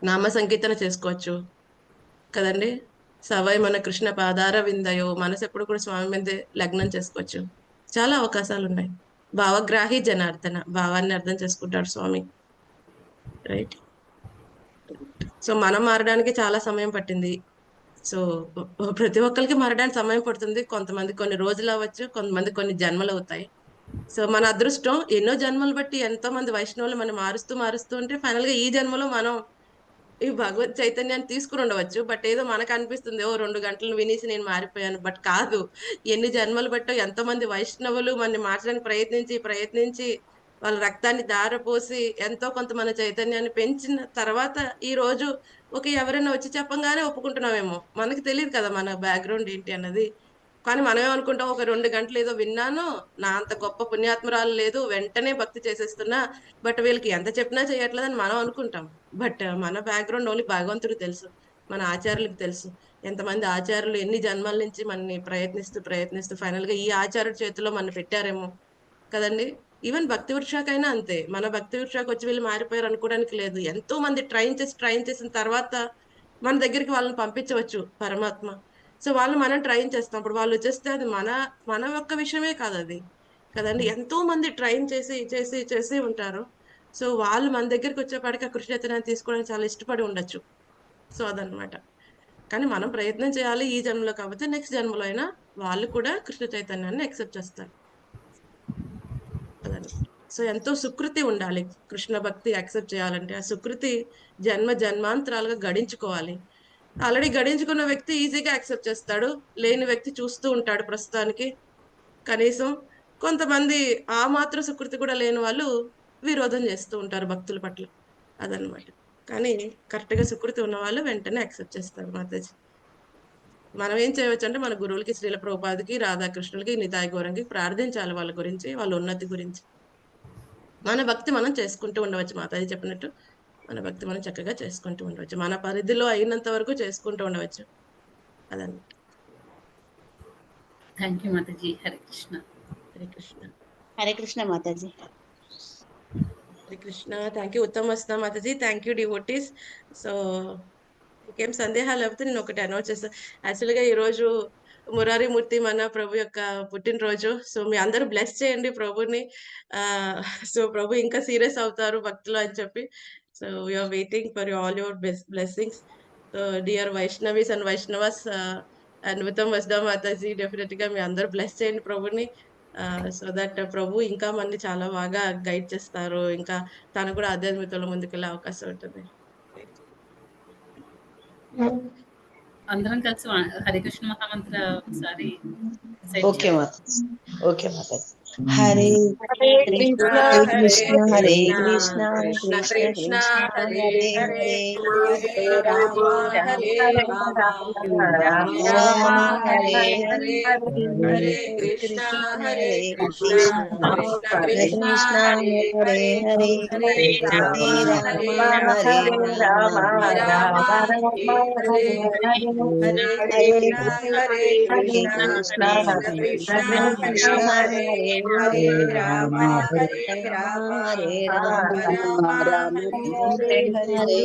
నామ సంకీర్తన చేసుకోవచ్చు. కదండీ! సవై మన కృష్ణ పాదార విందయో మనసెప్పుడు కూడా స్వామి మీదే లగ్నం చేసుకోవచ్చు. చాలా అవకాశాలున్నాయి. భావగ్రాహి జనార్దన. భావాన్ని అర్థం చేసుకుంటాడు స్వామి. రైట్. సో, మనం మారడానికి చాలా సమయం పట్టింది. సో, ప్రతి ఒక్కళ్ళకి మారడానికి సమయం పడుతుంది. కొంతమంది కొన్ని రోజులవ్వచ్చు. కొంతమంది కొన్ని జన్మలవుతాయి. సో, మన అదృష్టం ఎన్నో జన్మలు బట్టి ఎంతోమంది వైష్ణవులు మనం మారుస్తూ, మారుస్తూ ఉంటే ఫైనల్‌గా ఈ జన్మలో మనం ఈ భగవత్ చైతన్యాన్ని తీసుకొనుండవచ్చు. బట్ ఏదో మనకనిపిస్తుంది. ఓ 2 గంటలు వినేసి నేను మారిపోయాను. బట్ కాదు. ఎన్ని జన్మలు బట్టో ఎంతోమంది వైష్ణవులు మనని మార్చడానికి ప్రయత్నించి, ప్రయత్నించి వాళ్ళ రక్తాన్ని ధారపోసి ఎంతో కొంత మన చైతన్యాన్ని పెంచిన తర్వాత ఈరోజు ఎవరైనా వచ్చి చెప్పంగానే ఒప్పుకుంటున్నామేమో. మనకి తెలీదు కదా! మన బ్యాక్‌గ్రౌండ్ ఏంటి అన్నది. కానీ మనమేమనుకుంటాం ఒక 2 గంటలు ఏదో విన్నాను. నా అంత గొప్ప పుణ్యాత్మురాలు లేదు. వెంటనే భక్తి చేసేస్తున్నా. బట్ వీళ్ళకి ఎంత చెప్పినా చేయట్లేదని మనం అనుకుంటాం. బట్ మన బ్యాక్‌గ్రౌండ్ ఓన్లీ భగవంతుడికి తెలుసు. మన ఆచార్యులకి తెలుసు. ఎంతమంది ఆచార్యులు ఎన్ని జన్మల నుంచి మనని ప్రయత్నిస్తూ, ప్రయత్నిస్తూ ఫైనల్‌గా ఈ ఆచార్యుడి చేతిలో మనని పెట్టారేమో కదండీ! ఈవెన్ భక్తి వృక్షాకైనా అంతే. మన భక్తి వృక్షాకొచ్చి వీళ్ళు మారిపోయారు అనుకోవడానికి లేదు. ఎంతో మంది ట్రైన్ చేసి, ట్రైన్ చేసిన తర్వాత మన దగ్గరికి వాళ్ళని పంపించవచ్చు పరమాత్మ. సో, వాళ్ళు మనం ట్రైన్ చేస్తాం. అప్పుడు వాళ్ళొచ్చేస్తే అది మన యొక్క విషయమే కాదది. కదండీ! ఎంతో మంది ట్రైన్ చేసి, చేసి, చేసి ఉంటారు. సో, వాళ్ళు మన దగ్గరికొచ్చేపాటికి ఆ కృష్ణ చైతన్యాన్ని తీసుకోవడానికి చాలా ఇష్టపడి ఉండొచ్చు. సో, అదనమాట. కానీ మనం ప్రయత్నం చేయాలి. ఈ జన్మలో కాకపోతే నెక్స్ట్ జన్మలో అయినా వాళ్ళు కూడా కృష్ణ చైతన్యాన్ని యాక్సెప్ట్ చేస్తారు. అదండి. సో, ఎంతో సుకృతి ఉండాలి. కృష్ణ భక్తి యాక్సెప్ట్ చేయాలంటే, ఆ సుకృతి జన్మాంతరాలుగా గడించుకోవాలి. ఆల్రెడీ గడించుకున్న వ్యక్తి ఈజీగా యాక్సెప్ట్ చేస్తాడు. లేని వ్యక్తి చూస్తూ ఉంటాడు ప్రస్తుతానికి. కనీసం కొంతమంది ఆ మాత్రం సుకృతి కూడా లేని వాళ్ళు విరోధం చేస్తూ ఉంటారు భక్తుల పట్ల. అదనమాట. కానీ కరెక్ట్‌గా సుకృతి ఉన్నవాళ్ళు వెంటనే యాక్సెప్ట్ చేస్తారు మాతాజీ. మనం ఏం చేయవచ్చంటే మన గురువులకి శ్రీల ప్రభుపాదకి, రాధాకృష్ణులకి, నితాయ్ గౌరంకి ప్రార్థించాలి వాళ్ళ గురించి, వాళ్ళ ఉన్నతి గురించి. మన భక్తి మనం చేసుకుంటూ ఉండవచ్చు. మాతాజీ చెప్పినట్టు మన భక్తి మనం చక్కగా చేసుకుంటూ ఉండవచ్చు. మన పరిధిలో అయినంత వరకు చేసుకుంటూ ఉండవచ్చు. అదనమాట. థ్యాంక్ యూ మాతాజీ. హరే కృష్ణ. హరే కృష్ణ. హరే కృష్ణ మాతాజీ. హరే కృష్ణ. థ్యాంక్ యూ ఉత్తమ్ వస్తా మాతాజీ. Thank you devotees. సో ఇంకేం సందేహాలు లేకపోతే నేను ఒకటి అనౌన్స్ చేస్తాను. యాక్చువల్గా ఈరోజు మురారి మూర్తి మన ప్రభు యొక్క పుట్టినరోజు. సో మీ అందరూ బ్లెస్ చేయండి ప్రభుని. సో ప్రభు ఇంకా సీరియస్ అవుతారు భక్తులు అని చెప్పి. So we're waiting for all your blessings. So dear Vaishnavis and Vaishnavas and Uttam వస్దా మాతాజీ, డెఫినెట్ గా మీ అందరూ బ్లెస్ చేయండి ప్రభుని. సో దట్ ప్రభు ఇంకా మనని చాలా బాగా గైడ్ చేస్తారు. ఇంకా తను కూడా ఆధ్యాత్మికతలో ముందుకెళ్ళే అవకాశం ఉంటుంది. అందరం కలిసి హరికృష్ణ మహామంత్ర ఒకసారి ఓకే మాత. ఓకే మాత. హరే కృష్ణ హరే కృష్ణ కృష్ణ కృష్ణ హరే హరే హరే రామ హరే రామ రామ రామ హరే హరే హరే కృష్ణ హరే కృష్ణ కృష్ణ కృష్ణ హరే హరే హరే రామ హరే రామ రామ హరే హరే హరే కృష్ణ హరే కృష్ణ కృష్ణ కృష్ణ హరే హరే రామ హరే రామ హరే రామ రామ రామ హరే హరే.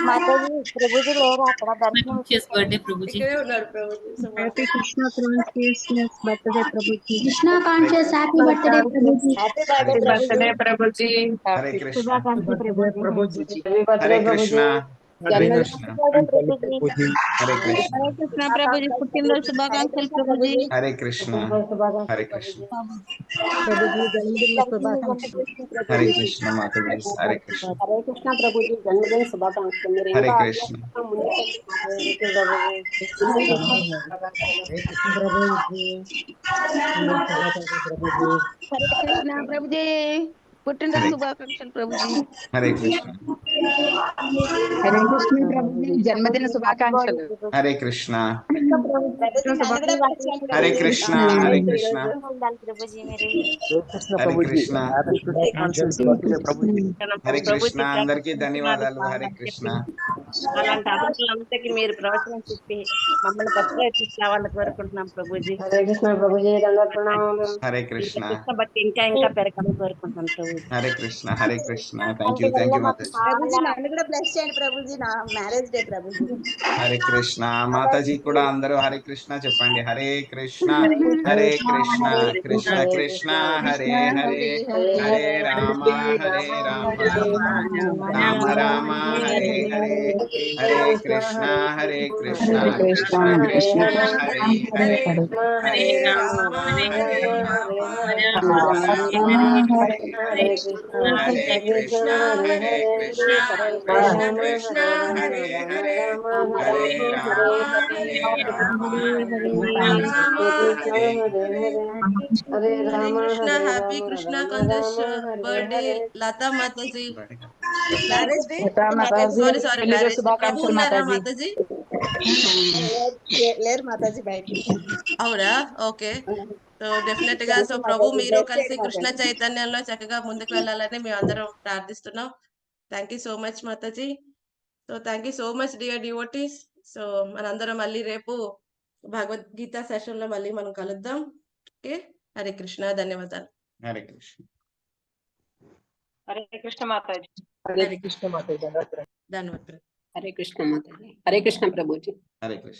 మాతాజీ ప్రభుజీ లేరు అక్కడ దర్శనం బర్త్డే ప్రభుజీ. ఇక్కడే ఉన్నారు Prabhuji. So happy Krishna consciousness birthday Prabhuji. Krishna conscious happy birthday Prabhuji. Happy birthday Prabhuji. Hare Krishna. శుభాకాంక్షలు ప్రభుజీ. హరే కృష్ణ. హరే కృష్ణ. ప్రభుజీ. హరే కృష్ణ. హరే కృష్ణ ప్రభుజీ పుట్టినరోజు శుభాకాంక్షలు ప్రభుజీ. హరే కృష్ణ. హరే కృష్ణ. ప్రభుజీ జన్మదిన శుభాకాంక్షలు. హరే కృష్ణ మాతాజీ. హరే కృష్ణ. హరే కృష్ణ ప్రభుజీ జన్మదిన శుభాకాంక్షలు. మీరు హరే ఇంకా కృష్ణ. హరే కృష్ణ ప్రభుజీ పుట్టినరోజు శుభాకాంక్షలు ప్రభుజీ. హరే కృష్ణ. హరే కృష్ణ ప్రభుజీ జన్మదిన శుభాకాంక్షలు. హరే కృష్ణ. హరే కృష్ణ. హరే కృష్ణ. ఉండాలి ప్రభుజీ మీరు. హరే కృష్ణ. హరే కృష్ణ. అందరికీ ధన్యవాదాలు. హరే కృష్ణ. అలాంటి అభివృద్ధులంతకి మీరు ప్రవచనం చెప్పి మమ్మల్ని ఫస్ట్ తీసుకురావాలని కోరుకుంటున్నాం ప్రభుజీ. హరే కృష్ణ ప్రభుజీ హరే కృష్ణ. బట్టి ఇంకా ఇంకా పెరగాలని కోరుకుంటున్నాం ప్రభు. హరే కృష్ణ. హరే కృష్ణ. థ్యాంక్ యూ మాతాజీ. ప్రభుజీ నన్ను కూడా బ్లెస్ చేయండి ప్రభుజీ. నా మ్యారేజ్ డే ప్రభుజీ. హరే కృష్ణ. మాతాజీ కూడా అందరూ హరే కృష్ణ చెప్పండి. Hare Krishna. Hare Krishna. Krishna Krishna Hare Hare Hare Rama Hare Rama Rama Rama Hare Hare Hare Krishna. Hare Krishna. Krishna Krishna Hare Hare Hare Rama Hare Rama Rama Hare Hare Krishna. Hare Krishna. Krishna Krishna Hare Hare Hare Rama Hare Rama Hare Krishna. Happy Krishna conscious birthday Lata మాతాజీ. Marriage day sorry marriage. ప్రభు ఉన్నారా మాతాజీ? లేరు మాతాజీ బయట. అవునా? ఓకే. సో డెఫినెట్ గా సో ప్రభు మీరు కలిసి కృష్ణ చైతన్యంలో చక్కగా ముందుకు వెళ్ళాలని మేము అందరం ప్రార్థిస్తున్నాం. Thank you so much Mataji. So thank you so much dear devotees. So మనందరం మళ్ళీ రేపు భగవద్గీత సెషన్ లో మళ్ళీ మనం కలుద్దాం. ఓకే. హరే కృష్ణ. ధన్యవాదాలు. హరే కృష్ణ. హరే కృష్ణ మాతాజీ. హరే కృష్ణ మాతాజీ. ధన్యవాదాలు. హరే కృష్ణ మాతాజీ. హరే కృష్ణ ప్రభుజీ. హరే కృష్ణ.